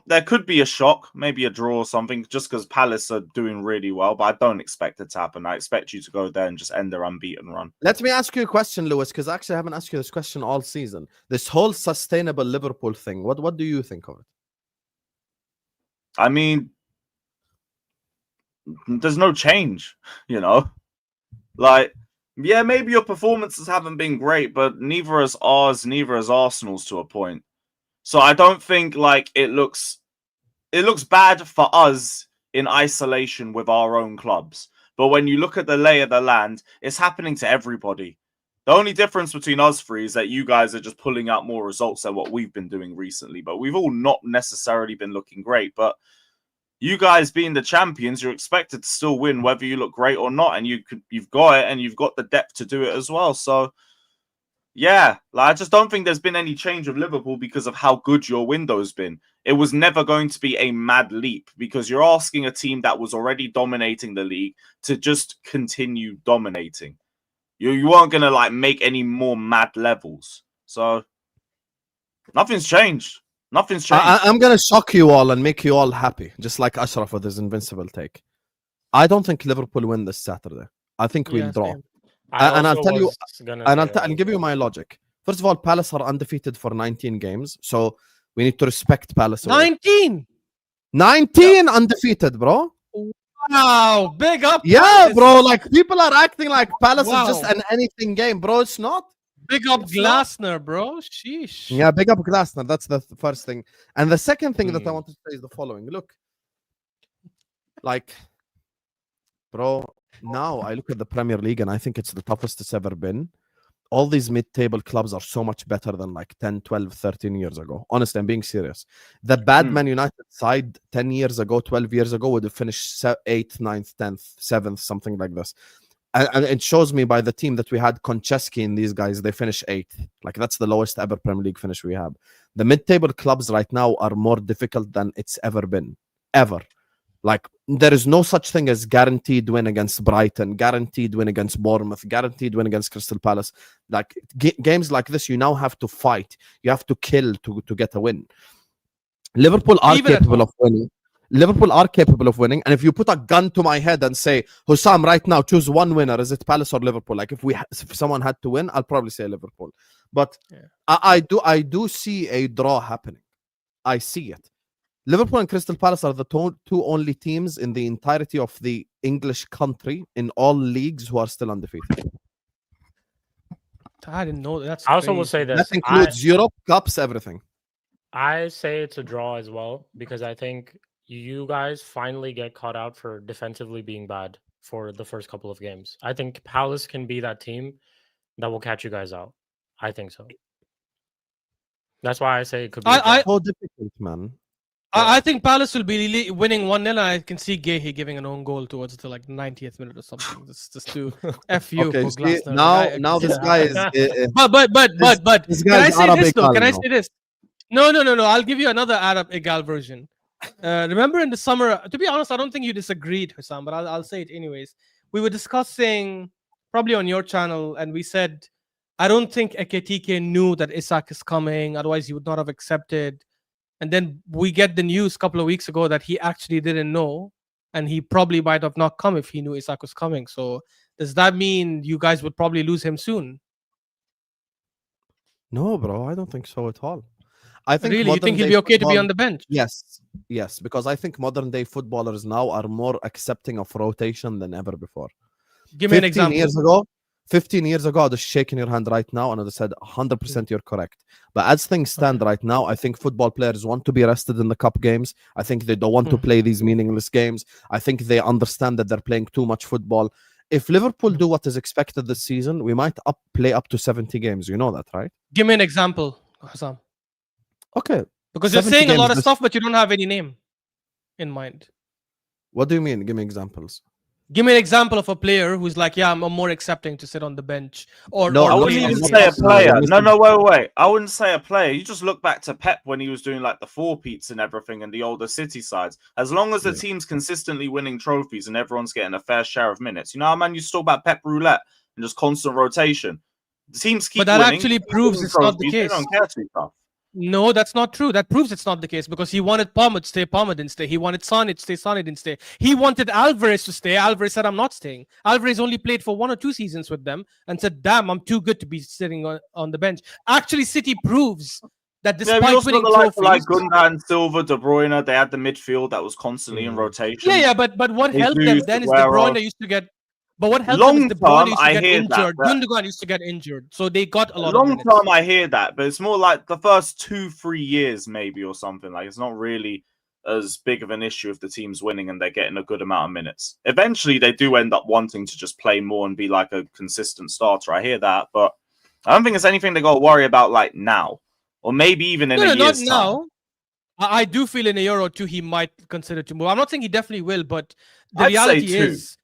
There could be a shock, maybe a draw or something, just because Palace are doing really well, but I don't expect it to happen. I expect you to go there and just end their unbeaten run. Let me ask you a question, Lewis, because actually I haven't asked you this question all season. This whole sustainable Liverpool thing, what do you think of it? I mean, there's no change, you know? Like, yeah, maybe your performances haven't been great, but neither is ours, neither is Arsenal's to a point. So I don't think like it looks bad for us in isolation with our own clubs. But when you look at the lay of the land, it's happening to everybody. The only difference between us three is that you guys are just pulling out more results than what we've been doing recently. But we've all not necessarily been looking great. But you guys being the champions, you're expected to still win whether you look great or not. And you've got it, and you've got the depth to do it as well. So yeah, like, I just don't think there's been any change of Liverpool because of how good your window's been. It was never going to be a mad leap, because you're asking a team that was already dominating the league to just continue dominating. You weren't going to like make any more mad levels. So nothing's changed. Nothing's changed. I'm going to shock you all and make you all happy, just like Ashraf with his invincible take. I don't think Liverpool win this Saturday. I think we'll draw. Same. And I'll tell you, and I'll give you my logic. First of all, Palace are undefeated for 19 games, so we need to respect Palace. 19. 19 undefeated, bro. Wow, big up. Yeah, Palace. bro. Like people are acting like Palace is just Wow. an anything game, bro. It's not. Big up It's not. Glasner, bro. Sheesh. Yeah, big up Glasner. That's the first thing. And the second thing that I Hmm. want to say is the following. Look, like, bro, now I look at the Premier League and I think it's the toughest it's ever been. All these mid-table clubs are so much better than like 10, 12, 13 years ago. Honestly, I'm being serious. The bad Man United side 10 years ago, 12 years ago would have finished 8th, 9th, 10th, 7th, something like this. And it shows me by the team that we had Konchesky and these guys, they finished 8th. Like that's the lowest ever Premier League finish we have. The mid-table clubs right now are more difficult than it's ever been. Ever. Like there is no such thing as guaranteed win against Brighton, guaranteed win against Bournemouth, guaranteed win against Crystal Palace. Like games like this, you now have to fight. You have to kill to get a win. Liverpool are Even at capable home. of winning. Liverpool are capable of winning. And if you put a gun to my head and say, Husam, right now, choose one winner. Is it Palace or Liverpool? Like if someone had to win, I'll probably say Liverpool. But Yeah. I do see a draw happening. I see it. Liverpool and Crystal Palace are the two only teams in the entirety of the English country in all leagues who are still undefeated. I didn't know that's I also will crazy. say That this. includes Europe, Cups, everything. I say it's a draw as well because I think you guys finally get caught out for defensively being bad for the first couple of games. I think Palace can be that team that will catch you guys out. I think so. That's why I say it could be. So difficult, man. I think Palace will be winning 1-0, and I can see Gahey giving an own goal towards the 90th minute or something. Just to F you Okay, for see, Glasner. now this guy is. But this can I guy's say Arab this though? Iqbal Can I now. say this? No. I'll give you another Arab Iqbal version. Remember in the summer, to be honest, I don't think you disagreed, Husam, but I'll say it anyways. We were discussing probably on your channel, and we said, I don't think Ekitike knew that Isak is coming, otherwise he would not have accepted. And then we get the news a couple of weeks ago that he actually didn't know, and he probably might have not come if he knew Isak was coming. So does that mean you guys would probably lose him soon? No, bro, I don't think so at all. I think Really, you think he'll be okay to be on the bench? Yes, because I think modern day footballers now are more accepting of rotation than ever before. Give me an example. 15 years ago, I'd have shaken your hand right now and I'd have said 100% you're correct. But as things stand right now, I think football players want to be rested in the cup games. I think they don't want to play these meaningless games. I think they understand that they're playing too much football. If Liverpool do what is expected this season, we might play up to 70 games. You know that, right? Give me an example, Husam. Okay. Because you're saying a lot of stuff, but you don't have any name in mind. What do you mean? Give me examples. Give me an example of a player who's like, yeah, I'm more accepting to sit on the bench. Or I wouldn't even say a player. No, wait. I wouldn't say a player. You just look back to Pep when he was doing like the 4-peats and everything and the older City sides. As long as the team's consistently winning trophies and everyone's getting a fair share of minutes. You know how, man, you talk about Pep roulette and just constant rotation. The teams keep winning. But that actually proves it's not the case. They don't care too tough. No, that's not true. That proves it's not the case because he wanted Palmer to stay, Palmer didn't stay. He wanted Sane to stay, Sane didn't stay. He wanted Alvarez to stay. Alvarez said, I'm not staying. Alvarez only played for 1 or 2 seasons with them and said, damn, I'm too good to be sitting on the bench. Actually, City proves that despite winning trophies... like Gundogan, Silva, De Bruyne, they had the midfield that was constantly in rotation. Yeah, but what helped them then is De Bruyne used to get... But what helped them is De Bruyne used to get injured. Gundogan used to get injured. So they got a lot of minutes. Long term, I hear that. But it's more like the first 2-3 years maybe or something. Like it's not really as big of an issue if the team's winning and they're getting a good amount of minutes. Eventually, they do end up wanting to just play more and be like a consistent starter. I hear that. But I don't think it's anything they got to worry about like now. Or maybe even in a year's time. Now. I do feel in a year or two he might consider to move. I'm not saying he definitely will, but the reality is...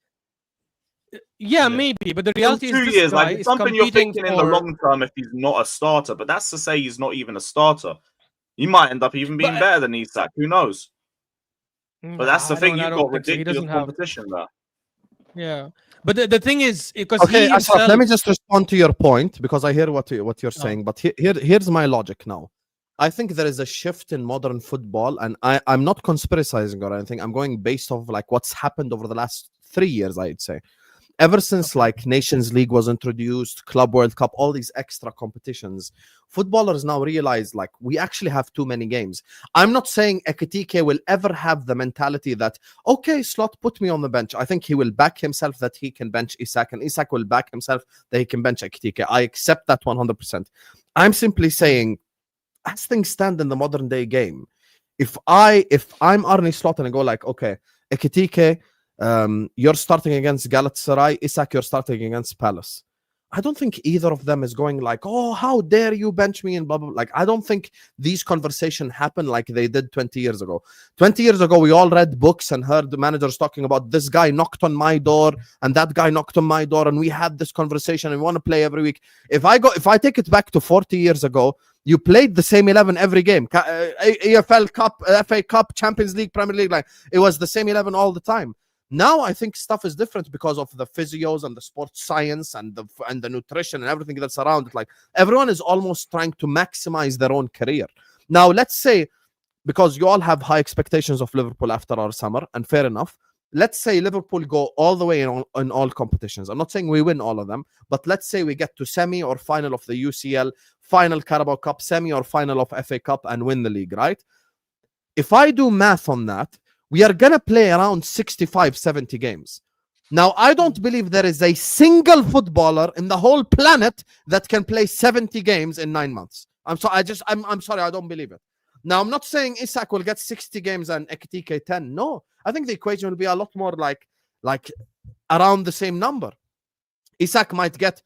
Yeah, maybe, but the reality is 2 this years, guy like is something you're thinking in the for... long term if he's not a starter, but that's to say he's not even a starter. He might end up even being better than Isak. Who knows? But that's the thing, you've got ridiculous competition there. Yeah, but the thing is, because okay, Ashraf, let me just respond to your point because I hear what you're saying. But here's my logic now. I think there is a shift in modern football, and I'm not conspiracizing or anything. I'm going based off like what's happened over the last 3 years, I'd say. ever since like Nations League was introduced, Club World Cup, all these extra competitions, footballers now realize like we actually have too many games. I'm not saying Ekitike will ever have the mentality that, okay, Slot, put me on the bench. I think he will back himself that he can bench Isak, and Isak will back himself that he can bench Ekitike. I accept that 100%. I'm simply saying, as things stand in the modern day game, if I'm Arne Slot and I go like, okay, Ekitike, you're starting against Galatasaray, Isak, you're starting against Palace. I don't think either of them is going like, oh, how dare you bench me and blah, blah, blah. Like, I don't think these conversations happen like they did 20 years ago. 20 years ago, we all read books and heard the managers talking about this guy knocked on my door and that guy knocked on my door, and we had this conversation and we want to play every week. If I take it back to 40 years ago, you played the same 11 every game. EFL Cup, FA Cup, Champions League, Premier League. Like, it was the same 11 all the time. Now I think stuff is different because of the physios and the sports science and the nutrition and everything that's around it. Like, everyone is almost trying to maximize their own career. Now, let's say, because you all have high expectations of Liverpool after our summer, and fair enough, let's say Liverpool go all the way in all competitions. I'm not saying we win all of them, but let's say we get to semi or final of the UCL, final Carabao Cup, semi or final of FA Cup, and win the league, right? If I do math on that, we are going to play around 65, 70 games. Now, I don't believe there is a single footballer in the whole planet that can play 70 games in 9 months. I'm sorry, I don't believe it. Now, I'm not saying Isak will get 60 games and Ekitike 10. No, I think the equation will be a lot more like around the same number. Isak might get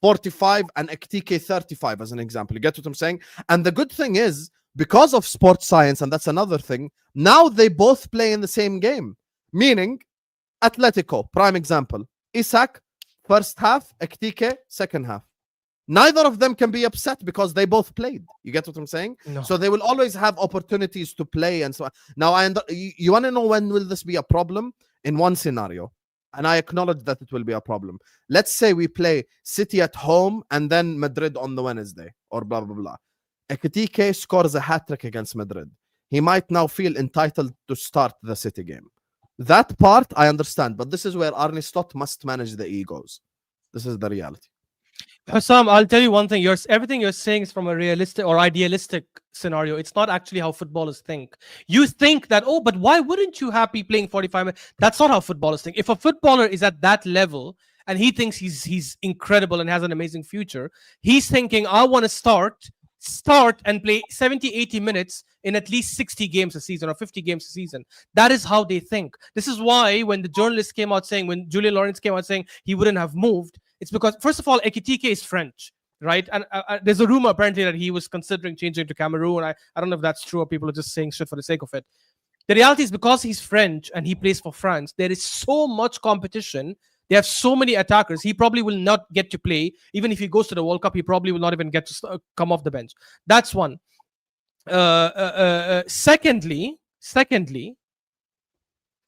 45 and Ekitike 35 as an example. You get what I'm saying? And the good thing is, because of sports science, and that's another thing, now they both play in the same game. Meaning, Atletico, prime example. Isak, first half, Ekitike, second half. Neither of them can be upset because they both played. You get what I'm saying? No. So they will always have opportunities to play and so on. Now, you want to know when will this be a problem? In one scenario. And I acknowledge that it will be a problem. Let's say we play City at home and then Madrid on the Wednesday, or blah, blah, blah. Ekitike scores a hat-trick against Madrid. He might now feel entitled to start the City game. That part I understand, but this is where Arne Slot must manage the egos. This is the reality. Husam, I'll tell you one thing. Everything you're saying is from a realistic or idealistic scenario. It's not actually how footballers think. You think that, oh, but why wouldn't you happy playing 45 minutes? That's not how footballers think. If a footballer is at that level and he thinks he's incredible and has an amazing future, he's thinking, I want to start and play 70, 80 minutes in at least 60 games a season or 50 games a season. That is how they think. This is why when the journalist came out saying, when Julian Lawrence came out saying he wouldn't have moved, it's because, first of all, Ekitike is French, right? And there's a rumor apparently that he was considering changing to Cameroon. I don't know if that's true or people are just saying shit for the sake of it. The reality is, because he's French and he plays for France, there is so much competition. They have so many attackers. He probably will not get to play. Even if he goes to the World Up, he probably will not even get to come off the bench. That's one. Secondly,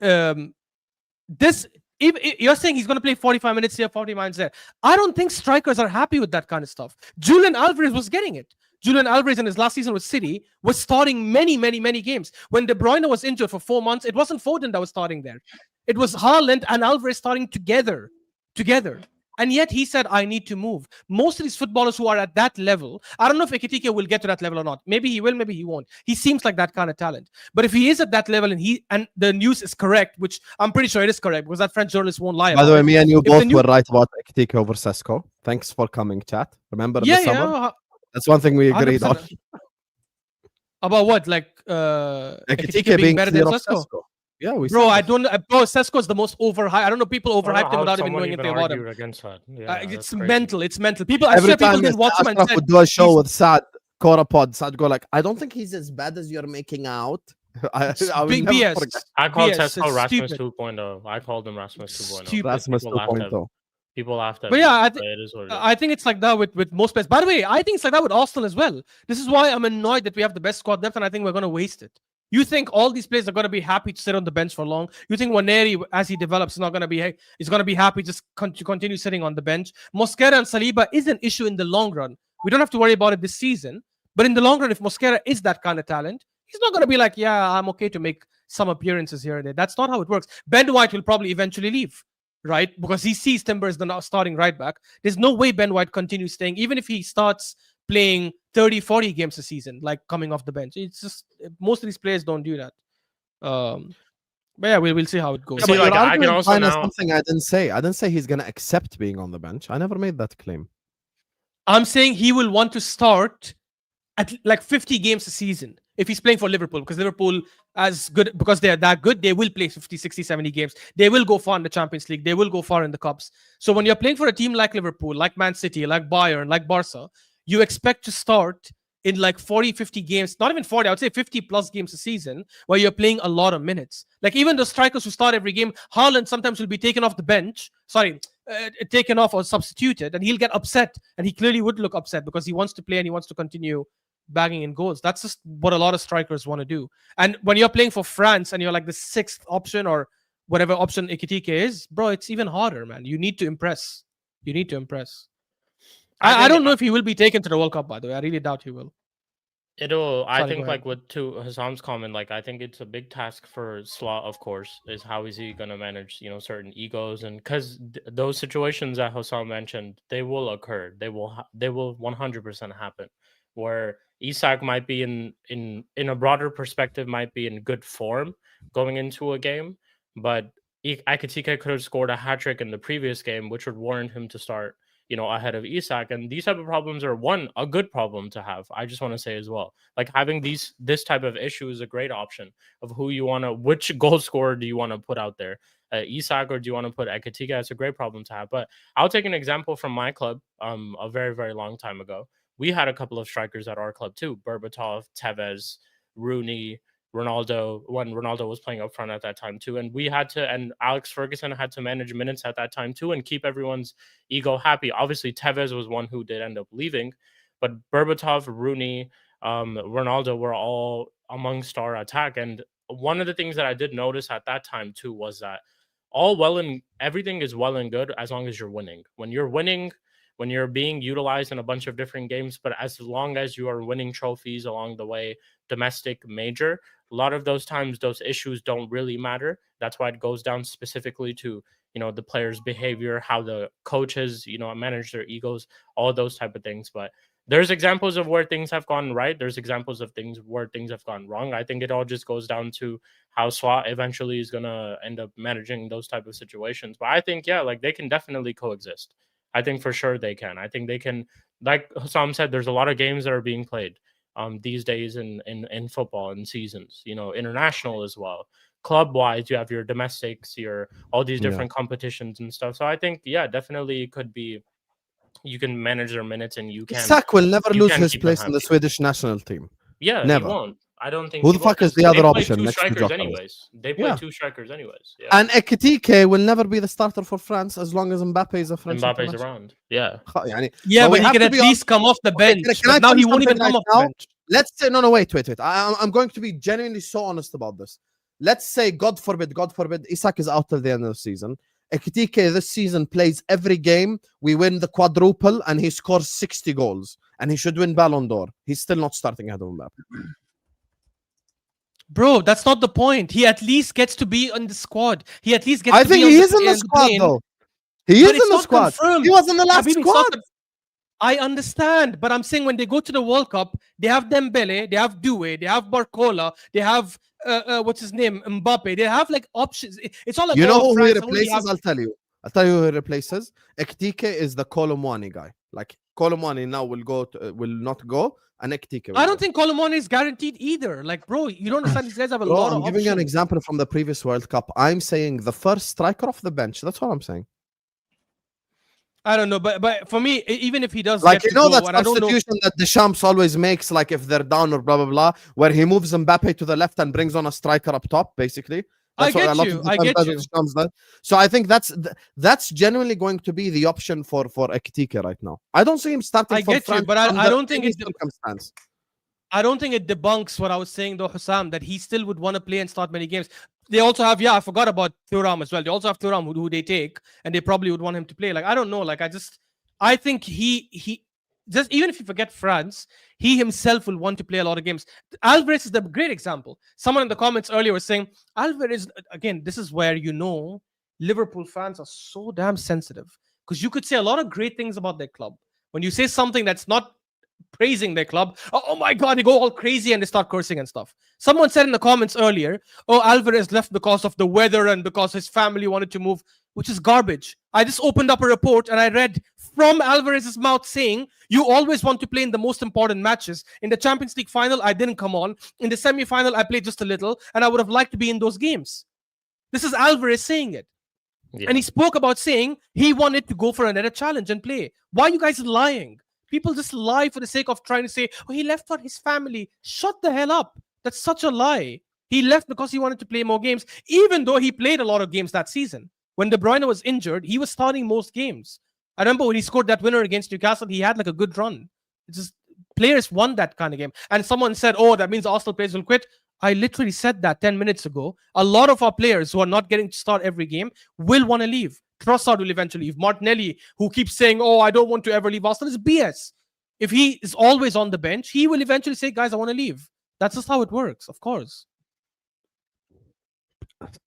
this... If you're saying he's going to play 45 minutes here, 40 minutes there. I don't think strikers are happy with that kind of stuff. Julian Alvarez was getting it. Julian Alvarez in his last season with City was starting many games. When De Bruyne was injured for 4 months, it wasn't Foden that was starting there. It was Haaland and Alvarez starting together. And yet he said, I need to move. Most of these footballers who are at that level, I don't know if Ekitike will get to that level or not. Maybe he will, maybe he won't. He seems like that kind of talent. But if he is at that level and the news is correct, which I'm pretty sure it is correct because that French journalist won't lie about it. By the way, me and you both were right about Ekitike over Sesko. Thanks for coming, chat. Remember the summer? Yeah. That's one thing we agreed 100%. on. About what? Like Ekitike being better than clear of Sesko? Sesko. Yeah, we Bro, said I that. don't. Bro, Sesko is the most overhyped. I don't know. People overhyped him without even knowing anything about him. Against that. Yeah, It's mental. It's mental. People. I'm Every sure people time didn't watch him and Ashraf said, would do a show with Saad, Korapod, Saad go like, I don't think he's as bad as you're making out. I will big never BS. forget. I called BS, Sesko it's Rasmus stupid. 2.0. I called him Rasmus 2.0. Stupid. Rasmus People laughed at 2.0. me. People laughed at But me. yeah, But it is what it is. I think it's like that with most players. By the way, I think it's like that with Arsenal as well. This is why I'm annoyed that we have the best squad depth, and I think we're going to waste it. You think all these players are going to be happy to sit on the bench for long? You think Waneri, as he develops, is not going to be? He's going to be happy just to continue sitting on the bench. Mosquera and Saliba is an issue in the long run. We don't have to worry about it this season. But in the long run, if Mosquera is that kind of talent, he's not going to be like, yeah, I'm okay to make some appearances here and there. That's not how it works. Ben White will probably eventually leave. right? Because he sees Timber as the now starting right back. There's no way Ben White continues staying, even if he starts playing 30, 40 games a season, like coming off the bench. It's just most of these players don't do that. But yeah, we'll see how it goes. Yeah, See, but like, you're I can arguing also fine as now- something I didn't say. I didn't say he's going to accept being on the bench. I never made that claim. I'm saying he will want to start at like 50 games a season if he's playing for Liverpool, because Liverpool, as good, because they're that good, they will play 50, 60, 70 games. They will go far in the Champions League. They will go far in the Cups. So when you're playing for a team like Liverpool, like Man City, like Bayern, like Barca, you expect to start in like 40, 50 games, not even 40, I would say 50 plus games a season, where you're playing a lot of minutes. Like even the strikers who start every game, Haaland sometimes will be taken off the bench, taken off or substituted, and he'll get upset. And he clearly would look upset because he wants to play and he wants to continue bagging in goals. That's just what a lot of strikers want to do. And when you're playing for France and you're like the sixth option or whatever option Ekitike is, bro, it's even harder, man. You need to impress. You need to impress. I don't know if he will be taken to the World Cup, by the way. I really doubt he will. I Sorry, think, go ahead. like, with to Hassam's comment, like, I think it's a big task for Slot, of course, is how is he going to manage, certain egos, and because those situations that Hussam mentioned, they will occur. They will 100% happen, where Isak might be in a broader perspective, might be in good form going into a game, but Ekitike could have scored a hat trick in the previous game, which would warrant him to start ahead of Isak. And these type of problems are a good problem to have. I just want to say as well, like, having this type of issue is a great option of which goal scorer do you want to put out there, Isak, or do you want to put Ekitike? It's a great problem to have. But I'll take an example from my club. A very, very long time ago, we had a couple of strikers at our club too: Berbatov, Tevez, Rooney, Ronaldo, when Ronaldo was playing up front at that time too. And and Alex Ferguson had to manage minutes at that time too and keep everyone's ego happy. Obviously, Tevez was one who did end up leaving, but Berbatov, Rooney, Ronaldo were all amongst our attack. And one of the things that I did notice at that time too was that everything is well and good as long as you're winning. When you're winning, when you're being utilized in a bunch of different games, but as long as you are winning trophies along the way, domestic, major, a lot of those times those issues don't really matter. That's why it goes down specifically to the players' behavior, how the coaches manage their egos, all those type of things. But there's examples of where things have gone right. There's examples of things where things have gone wrong. I think it all just goes down to how SWAT eventually is gonna end up managing those type of situations. But I think like they can definitely coexist. I think for sure they can. I think they can. Like Hussam said, there's a lot of games that are being played these days in football and seasons, international as well. Club wise, you have your domestics, your all these different competitions and stuff. So I think, definitely it could be, you can manage their minutes and you can. Isak will never lose his place in the Swedish national team. Yeah, never. He won't. I don't think. Who the fuck is the other option two next to strikers Jokeris? anyways. They play two strikers anyways. Yeah. And Ekitike will never be the starter for France as long as Mbappe is a French. Mbappe's around. Yeah. But he can at least come off the bench. But now he won't even come off the bench. Let's say no, wait. I'm going to be genuinely so honest about this. Let's say, God forbid, Isak is out till the end of the season. Ekitike this season plays every game. We win the quadruple and he scores 60 goals. And he should win Ballon d'Or. He's still not starting ahead of Mbappe. Bro, that's not the point. He at least gets to be in the squad. He at least gets I to think be he is in the squad, though. He is in the squad. Confirmed. He was in the last squad. I understand, but I'm saying when they go to the World Cup, they have Dembele, they have Doué, they have Barcola, they have what's his name, Mbappe. They have like options. It's all like, who he replaces. I'll tell you who he replaces. Ekitike is the Colomwani guy. Like Colomwani now will not go, and Ekitike. I don't think Colomwani is guaranteed either. Like, bro, you don't understand. These guys have a lot of options. I'm giving you an example from the previous World Cup. I'm saying the first striker off the bench. That's what I'm saying. I don't know, but for me, even if he does, like, that substitution that Deschamps always makes, like if they're down or blah blah blah, where he moves Mbappe to the left and brings on a striker up top, basically. That's I get you. So I think that's genuinely going to be the option for Ekitike right now. I don't see him starting. But I don't think it's circumstance. I don't think it debunks what I was saying though, Hussam, that he still would want to play and start many games. They also have, I forgot about Thuram as well. They also have Thuram who they take, and they probably would want him to play. Like, I don't know. Like, I think he just, even if you forget France, he himself will want to play a lot of games. Alvarez is the great example. Someone in the comments earlier was saying, Alvarez, again, this is where Liverpool fans are so damn sensitive because you could say a lot of great things about their club. When you say something that's not praising their club, oh my God, they go all crazy and they start cursing and stuff. Someone said in the comments earlier, oh, Alvarez left because of the weather and because his family wanted to move, which is garbage. I just opened up a report and I read from Alvarez's mouth saying, you always want to play in the most important matches. In the Champions League final, I didn't come on. In the semi-final, I played just a little and I would have liked to be in those games. This is Alvarez saying it. Yeah. And he spoke about saying he wanted to go for another challenge and play. Why are you guys lying? People just lie for the sake of trying to say, oh, he left for his family. Shut the hell up. That's such a lie. He left because he wanted to play more games, even though he played a lot of games that season. When De Bruyne was injured, he was starting most games. I remember when he scored that winner against Newcastle, he had like a good run. It's just players won that kind of game. And someone said, oh, that means Arsenal players will quit. I literally said that 10 minutes ago. A lot of our players who are not getting to start every game will want to leave. Trossard will eventually leave. Martinelli, who keeps saying, oh, I don't want to ever leave Arsenal, is BS. If he is always on the bench, he will eventually say, guys, I want to leave. That's just how it works, of course.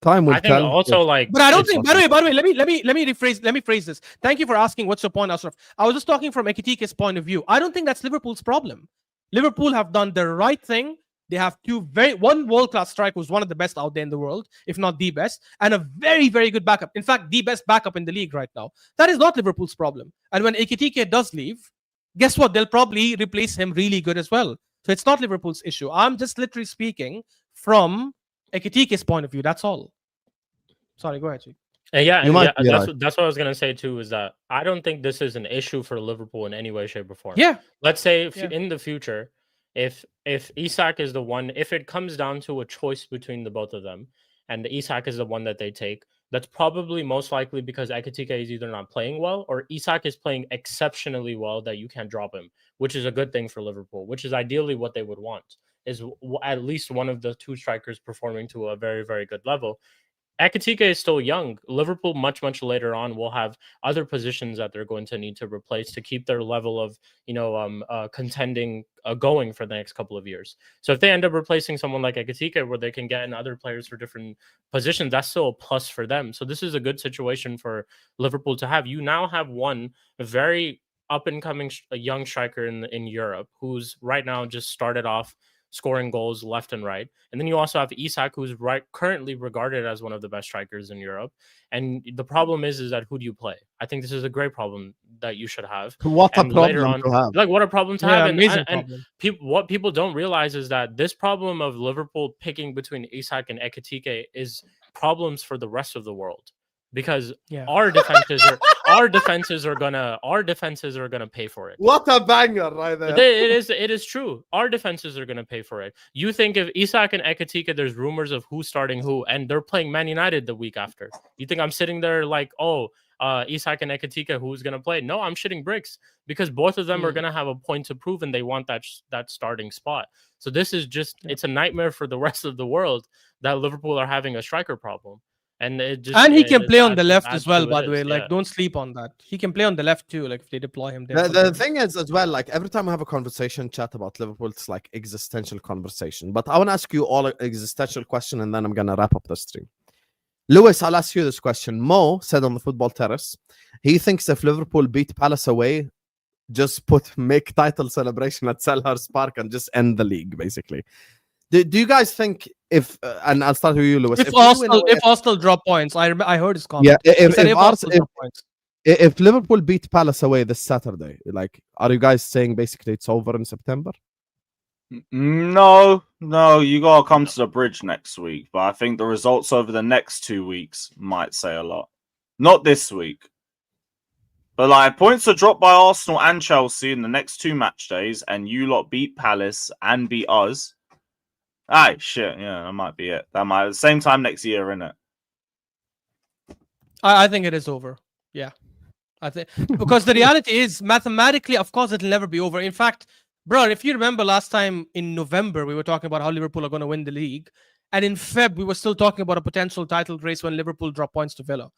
Time will tell. Also, like, but I don't think. By the way, let me phrase this. Thank you for asking. What's your point, Ashraf? I was just talking from Ekitike's point of view. I don't think that's Liverpool's problem. Liverpool have done the right thing. They have one world-class striker who's one of the best out there in the world, if not the best, and a very, very good backup. In fact, the best backup in the league right now. That is not Liverpool's problem. And when Ekitike does leave, guess what? They'll probably replace him really good as well. So it's not Liverpool's issue. I'm just literally speaking from Ekitike's point of view. That's all. Sorry, go ahead, Chief. That's what I was gonna say too. Is that I don't think this is an issue for Liverpool in any way, shape, or form. Yeah. Let's say in the future, if Isak is the one, if it comes down to a choice between the both of them, and Isak is the one that they take, that's probably most likely because Ekitike is either not playing well or Isak is playing exceptionally well that you can't drop him, which is a good thing for Liverpool, which is ideally what they would want, is at least one of the two strikers performing to a very, very good level. Ekitike is still young. Liverpool much later on will have other positions that they're going to need to replace to keep their level of contending going for the next couple of years. So if they end up replacing someone like Ekitike where they can get in other players for different positions, that's still a plus for them. So this is a good situation for Liverpool to have. You now have one very up and coming young striker in Europe who's right now just started off scoring goals left and right. And then you also have Isak, who's currently regarded as one of the best strikers in Europe. And the problem is that who do you play? I think this is a great problem that you should have. What a problem to have. Like, what a problem to have. And what people don't realize is that this problem of Liverpool picking between Isak and Ekitike is problems for the rest of the world. Because our defenses are gonna pay for it. What a banger right there. It is true. Our defenses are gonna pay for it. You think if Isak and Ekitike, there's rumors of who's starting who, and they're playing Man United the week after. You think I'm sitting there like, Isak and Ekitike, who's gonna play? No, I'm shitting bricks because both of them are gonna have a point to prove, and they want that starting spot. So this is just it's a nightmare for the rest of the world that Liverpool are having a striker problem. And he can play on the left as well, by the way. Like, don't sleep on that. He can play on the left too, like if they deploy him there. The thing is as well, like every time I have a conversation chat about Liverpool, it's like existential conversation. But I want to ask you all an existential question and then I'm gonna wrap up the stream. Lewis, I'll ask you this question. Mo said on the football terrace, he thinks if Liverpool beat Palace away, just make title celebration at Selhurst Park and just end the league, basically. Do you guys think if and I'll start with you, Lewis. If Arsenal drop points, I heard his comment. Yeah, if Liverpool beat Palace away this Saturday, like, are you guys saying basically it's over in September? No, you gotta come to the bridge next week. But I think the results over the next 2 weeks might say a lot. Not this week. But like points are dropped by Arsenal and Chelsea in the next 2 match days, and you lot beat Palace and beat us. Aye, shit, yeah, that might be it. That might at the same time next year, innit? I think it is over. Yeah. I think because the reality is mathematically, of course, it'll never be over. In fact, bro, if you remember last time in November, we were talking about how Liverpool are going to win the league. And in Feb, we were still talking about a potential title race when Liverpool drop points to Villa.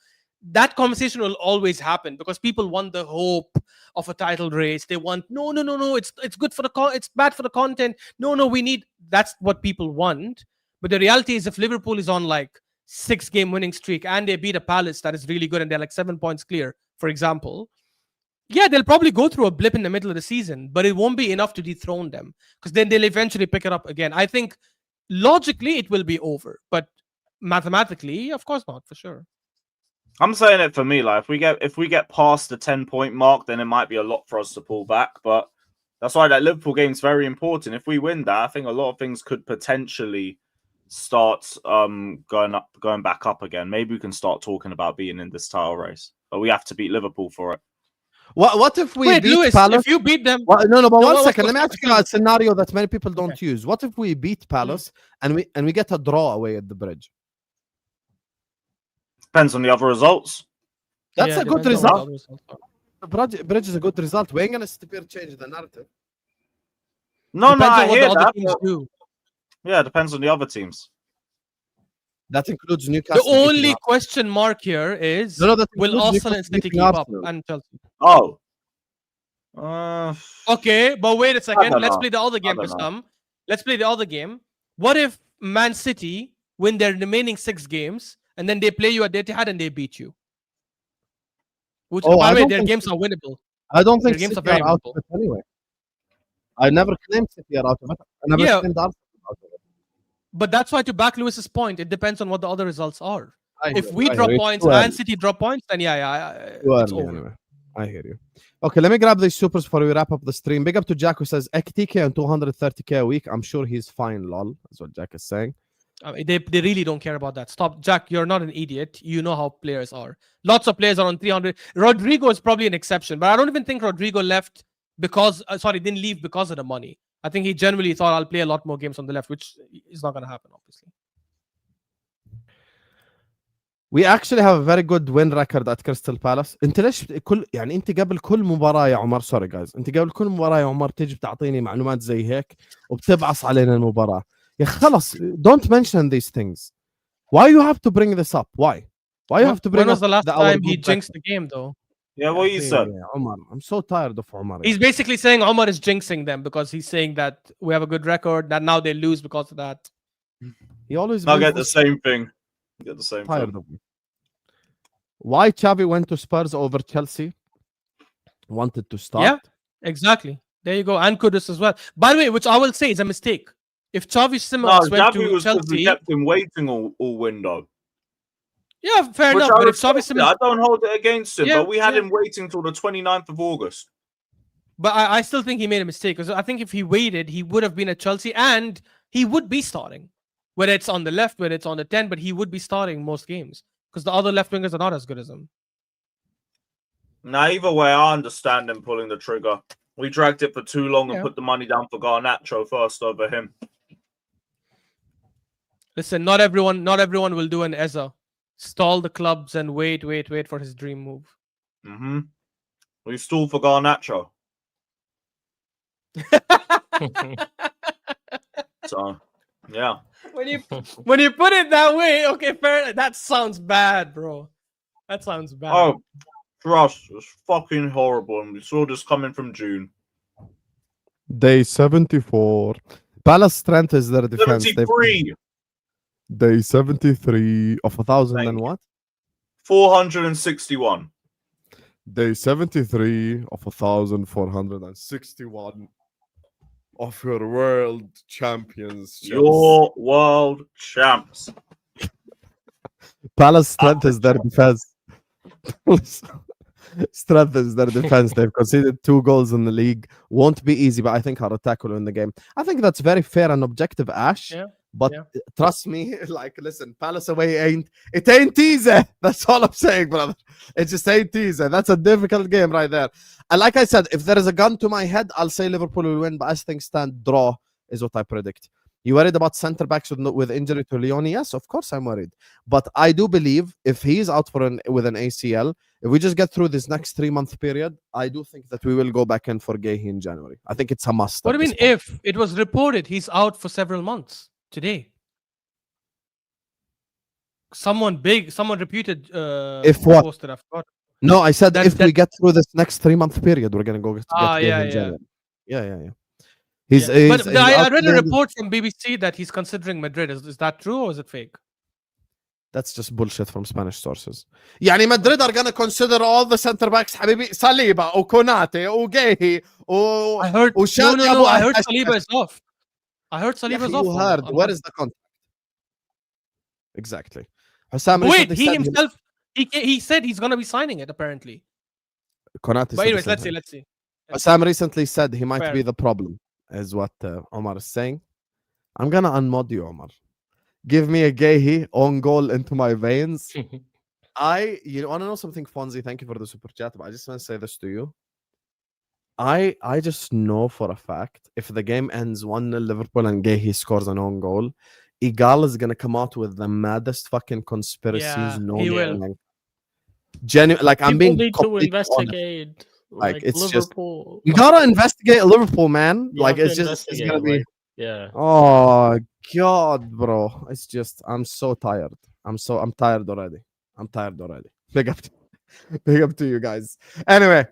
That conversation will always happen because people want the hope of a title race. They want no. It's good for it's bad for the content. No, we need. That's what people want. But the reality is, if Liverpool is on like 6-game winning streak and they beat a Palace that is really good and they're like 7 points clear, for example, yeah, they'll probably go through a blip in the middle of the season, but it won't be enough to dethrone them because then they'll eventually pick it up again. I think logically it will be over, but mathematically, of course not, for sure. I'm saying it for me. Like if we get past the 10-point mark, then it might be a lot for us to pull back. But that's why that Liverpool game is very important. If we win that, I think a lot of things could potentially start going back up again. Maybe we can start talking about being in this title race, but we have to beat Liverpool for it. What if we beat Lewis, Palace? if you beat them, but No, one second. Let me ask you a scenario that many people don't Okay. use. What if we beat Palace and we get a draw away at the Bridge? Depends on the other results. That's a good depends on what result. the results are. The Bridge is a good result. We ain't gonna change the narrative. No, Depends I on what hear the other that. teams But, do. yeah, it depends on the other teams. That includes The Newcastle. only question mark here is that will includes Arsenal and Newcastle City beating keep up Arsenal. and Chelsea? Oh. Okay, but wait a second. don't Let's know. play the other game, don't know. Husam. Let's play the other game. What if Man City win their remaining 6 games and then they play you at Etihad and they beat you? Which, Oh, by I the way, don't their think games are winnable. I don't think Their games City are very are out winnable. of it anyway. I never claimed City are out of it. I never Yeah. claimed Arsenal out of it. But that's why, to back Lewis's point, it depends on what the other results are. If we I drop hear you. points Too and early. City drop points, then Too it's early over. anyway. I hear you. Okay, let me grab these supers before we wrap up the stream. Big up to Jack who says XTK and 230k a week. I'm sure he's fine, lol. That's what Jack is saying. I mean, they really don't care about that. Stop, Jack. You're not an idiot. You know how players are. Lots of players are on 300. Rodrigo is probably an exception, but I don't even think Rodrigo left because didn't leave because of the money. I think he generally thought I'll play a lot more games on the left, which is not going to happen, obviously. We actually have a very good win record at Crystal Palace. انت ليش انت قبل كل مباراة يا عمر sorry guys انت قبل كل مباراة يا عمر تيجي بتعطيني معلومات زي هيك وبتبعص علينا المباراة. يا خلص don't mention these things. Why you have to bring this up? Why you have to bring When was up the last our time he good jinxed record? the game, though? Yeah, what you said. Yeah, Omar, I'm so tired of Omar. He's basically saying Omar is jinxing them because he's saying that we have a good record, that now they lose because of that. He always I brings get the this same thing. Get the same tired thing. of me. Why Xavi went to Spurs over Chelsea? Wanted to start. Yeah, exactly. There you go. And Kudus as well. By the way, which I will say is a mistake. If Xavi No, Simons went Xavi to was because we Chelsea, kept him waiting all window. yeah, fair Which enough. I But if respect Xavi it. Simons, I don't hold it against him, Yeah, but we had yeah. him waiting till the 29th of August. but I still think he made a mistake because I think if he waited, he would have been at Chelsea and he would be starting. Whether it's on the left, whether it's on the 10, but he would be starting most games because the other left wingers are not as good as him. Now, either way, I understand him pulling the trigger. We dragged it for too long and Yeah. put the money down for Garnacho first over him. Listen, not everyone will do an Eza. Stall the clubs and wait for his dream move. Mm-hmm. We stalled for Garnacho. So, yeah. when you put it that way, okay, fair. That sounds bad, bro. That sounds bad. Oh, trust. It's fucking horrible. And we saw this coming from June. Day 74. Palace strength is their defense. 73. Day 73 of 1,000 and what? 461. Day 73 of 1,461 of your world champions. Your world champs. Palace strength is their defense. Strength is their defense. They've conceded 2 goals in the league. Won't be easy, but I think our attack will win the game. I think that's very fair and objective, Ash. Yeah. But Yeah. trust me, like, listen, Palace away ain't easy. That's all I'm saying, brother. It just ain't easy. That's a difficult game right there. And like I said, if there is a gun to my head, I'll say Liverpool will win. But as things stand, draw is what I predict. You worried about centre backs with injury to Leone? Yes, of course I'm worried. But I do believe if he's out with an ACL, if we just get through this next 3-month period, I do think that we will go back in for Gahey in January. I think it's a must. What do at you this mean point. if? It was reported he's out for several months today. Someone reputed If what? posted, I forgot. No, I said That- if we get through this next 3-month period, we're gonna go get Gahey yeah, in yeah. January. Yeah. Yeah. But I out read a there. report from BBC that he's considering Madrid. Is that true or is it fake? That's just bullshit from Spanish sources. يعني Madrid are gonna consider all the center backs حبيبي Saliba وكوناتي وجاهي I heard وشادي no. I heard Saliba is off. I heard Saliba is off. You heard. Where is the contract? Exactly. Husam wait, he said himself he said he's gonna be signing it apparently. Konate But anyways, let's see. Husam recently said he might Fair. be the problem, is what Omar is saying. I'm gonna unmod you, Omar. Give me a Gehi on goal into my veins. You want to know something, Fonzie? Thank you for the super chat, but I just want to say this to you. I just know for a fact if the game ends 1-0 Liverpool and Gehi scores an own goal, Igal is gonna come out with the maddest fucking conspiracies. Yeah, he will. Like, like I'm being need to completely investigate. honest. Like it's Liverpool. just you gotta investigate Liverpool, man. You Like have to it's gonna investigate, be. like, yeah. Oh God, bro! It's just I'm so tired. I'm tired already. Big up to you guys. Anyway,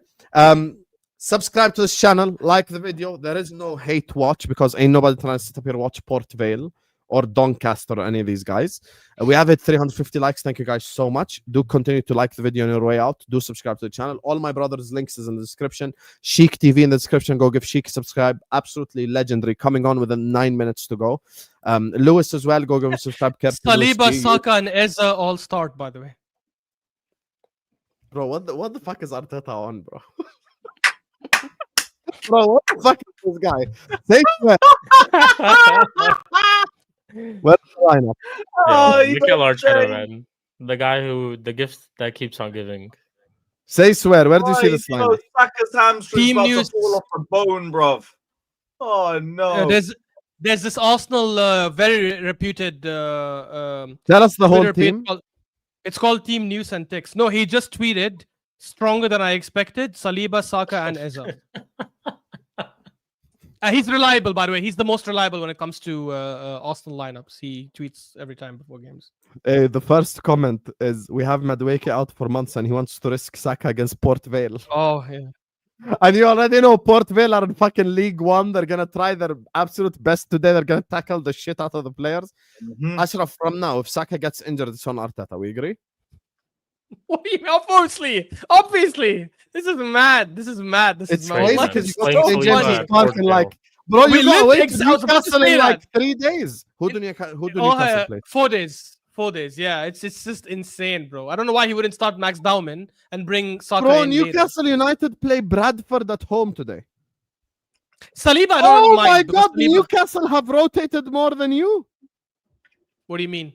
subscribe to this channel, like the video. There is no hate watch because ain't nobody trying to sit up here and watch Port Vale or Doncaster or any of these guys. We have hit 350 likes. Thank you guys so much. Do continue to like the video on your way out. Do subscribe to the channel. All my brothers' links is in the description. Sheik TV in the description. Go give Sheik a subscribe. Absolutely legendary. Coming on within 9 minutes to go. Lewis as well. Go give him a subscribe. Saliba, Saka, and Eza all start, by the way. Bro, what the fuck is Arteta on, bro? Bro, what the fuck is this guy? Say where's the lineup? Mikel Arteta, man. The guy the gift that keeps on giving. Say swear, where do you see this lineup? Saka's hamstring's Team about news. to fall off the bone, bruv. Oh no. There's this Arsenal very reputed Tell us the whole Twitter page team. it's called Team News and Ticks. No, he just tweeted stronger than I expected. Saliba, Saka, and Eza. He's reliable, by the way. He's the most reliable when it comes to Arsenal lineups. He tweets every time before games. The first comment is we have Madueke out for months and he wants to risk Saka against Port Vale. Oh, yeah. And you already know Port Vale are in fucking League One. They're gonna try their absolute best today. They're gonna tackle the shit out of the players. Ashraf, from now, if Saka gets injured, it's on Arteta. We agree? What do you mean? Obviously. This is mad. This is mad. It's mad. crazy because you Explain got to St. me James that is talking Port like, Vale. bro, We you got live wait next- I was about to Newcastle say in that. like 3 days. Who do Newcastle play? 4 days. 4 days. Yeah, it's just insane, bro. I don't know why he wouldn't start Max Dauman and bring Saka Bro, in later. Newcastle United play Bradford at home today. Saliba, I don't Oh mind. my because God, Saliba- Newcastle have rotated more than you. What do you mean?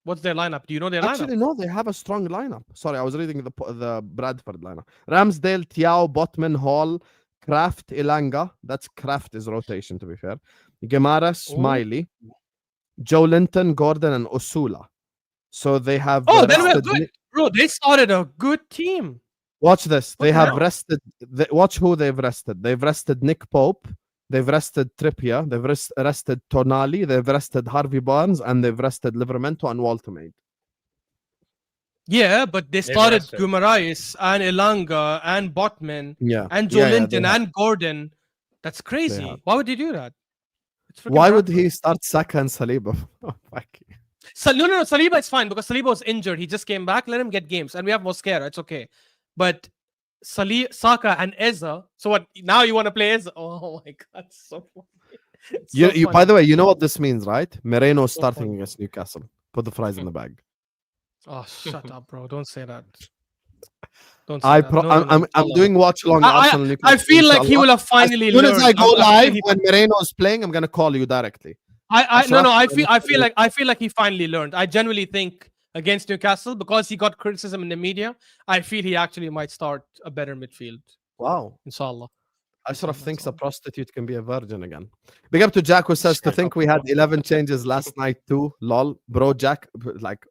What's their lineup? Do you know their Actually, lineup? no, they have a strong lineup. Sorry, I was reading the Bradford lineup. Ramsdale, Thiaw, Botman, Hall, Kraft, Ilanga. That's Kraft is rotation, to be fair. Gemara, Smiley, Joe Linton, Gordon, and Osula. So they have. Oh, then we're rested good. Bro, they started a good team. Watch this. They the have hell? rested. Watch who they've rested. They've rested Nick Pope. They've rested Trippier. They've rested Tonali. They've rested Harvey Barnes. And they've rested Livermento and Waltermaid. Yeah, but they started rested. Guimaraes and Ilanga and Botman Yeah. and Yeah, Joelinton they have. and Gordon. That's crazy. have. Why would you do that? It's freaking Why would Bradford. he start Saka and Saliba? Oh, fuck. No. Saliba is fine because Saliba was injured. He just came back. Let him get games. And we have Mosquera. It's okay. But Saka and Eza. So what? Now you want to play Eza? Oh my God. So funny. It's so You, by funny. the way, you know what this means, right? Moreno So starting funny. against Newcastle. Put the fries in the bag. Oh, shut up, bro. Don't say that. Don't say that. No, I'm inshallah. doing watch along Arsenal I Newcastle. feel like he inshallah. will have finally As soon learned. as I go I'm live sure he- when Moreno is playing, I'm gonna call you directly. I Ashraf, feel like he finally learned. I genuinely think against Newcastle because he got criticism in the media. I feel he actually might start a better midfield. Wow. Inshallah. Ashraf thinks a prostitute can be a virgin again. Big up to Jack who says to think we had 11 changes last night too. Lol, bro, Jack. Like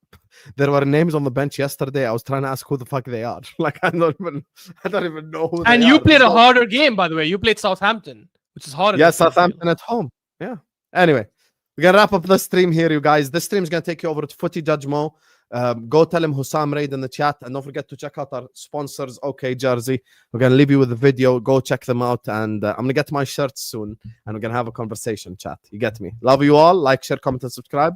there were names on the bench yesterday. I was trying to ask who the fuck they are. Like I don't even know who. And they you are. played a harder game, by the way. You played Southampton, which is harder. Yeah, than Sheffield. Southampton at home. Yeah. Anyway, we're gonna wrap up the stream here, you guys. This stream is gonna take you over to Footy Judge Mo. Go tell him Husam Raid in the chat, and don't forget to check out our sponsors. OK Jersey. We're gonna leave you with the video. Go check them out, and I'm gonna get my shirts soon, and we're gonna have a conversation. Chat. You get me? Love you all. Like, share, comment, and subscribe.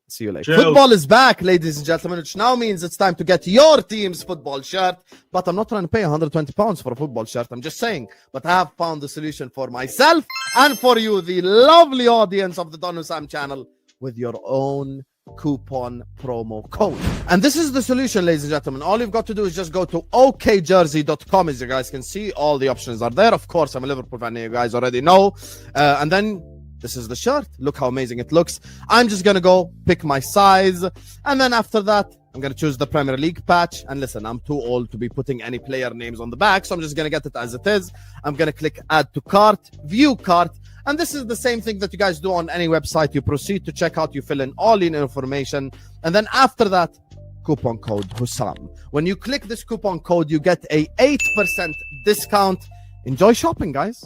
See you later. Cheers. Football is back, ladies and gentlemen, which now means it's time to get your team's football shirt. But I'm not trying to pay 120 pounds for a football shirt. I'm just saying. But I have found the solution for myself and for you, the lovely audience of the Don Husam channel, with your own coupon promo code. And this is the solution, ladies and gentlemen. All you've got to do is just go to okjersey.com. As you guys can see, all the options are there. Of course, I'm a Liverpool fan, you guys already know. And then this is the shirt. Look how amazing it looks. I'm just gonna go pick my size, and then after that I'm gonna choose the Premier League patch. And listen, I'm too old to be putting any player names on the back, so I'm just gonna get it as it is. I'm gonna click add to cart, view cart. And this is the same thing that you guys do on any website. You proceed to checkout, you fill in all your information, and then after that, coupon code Husam. When you click this coupon code, you get a 8% discount. Enjoy shopping, guys.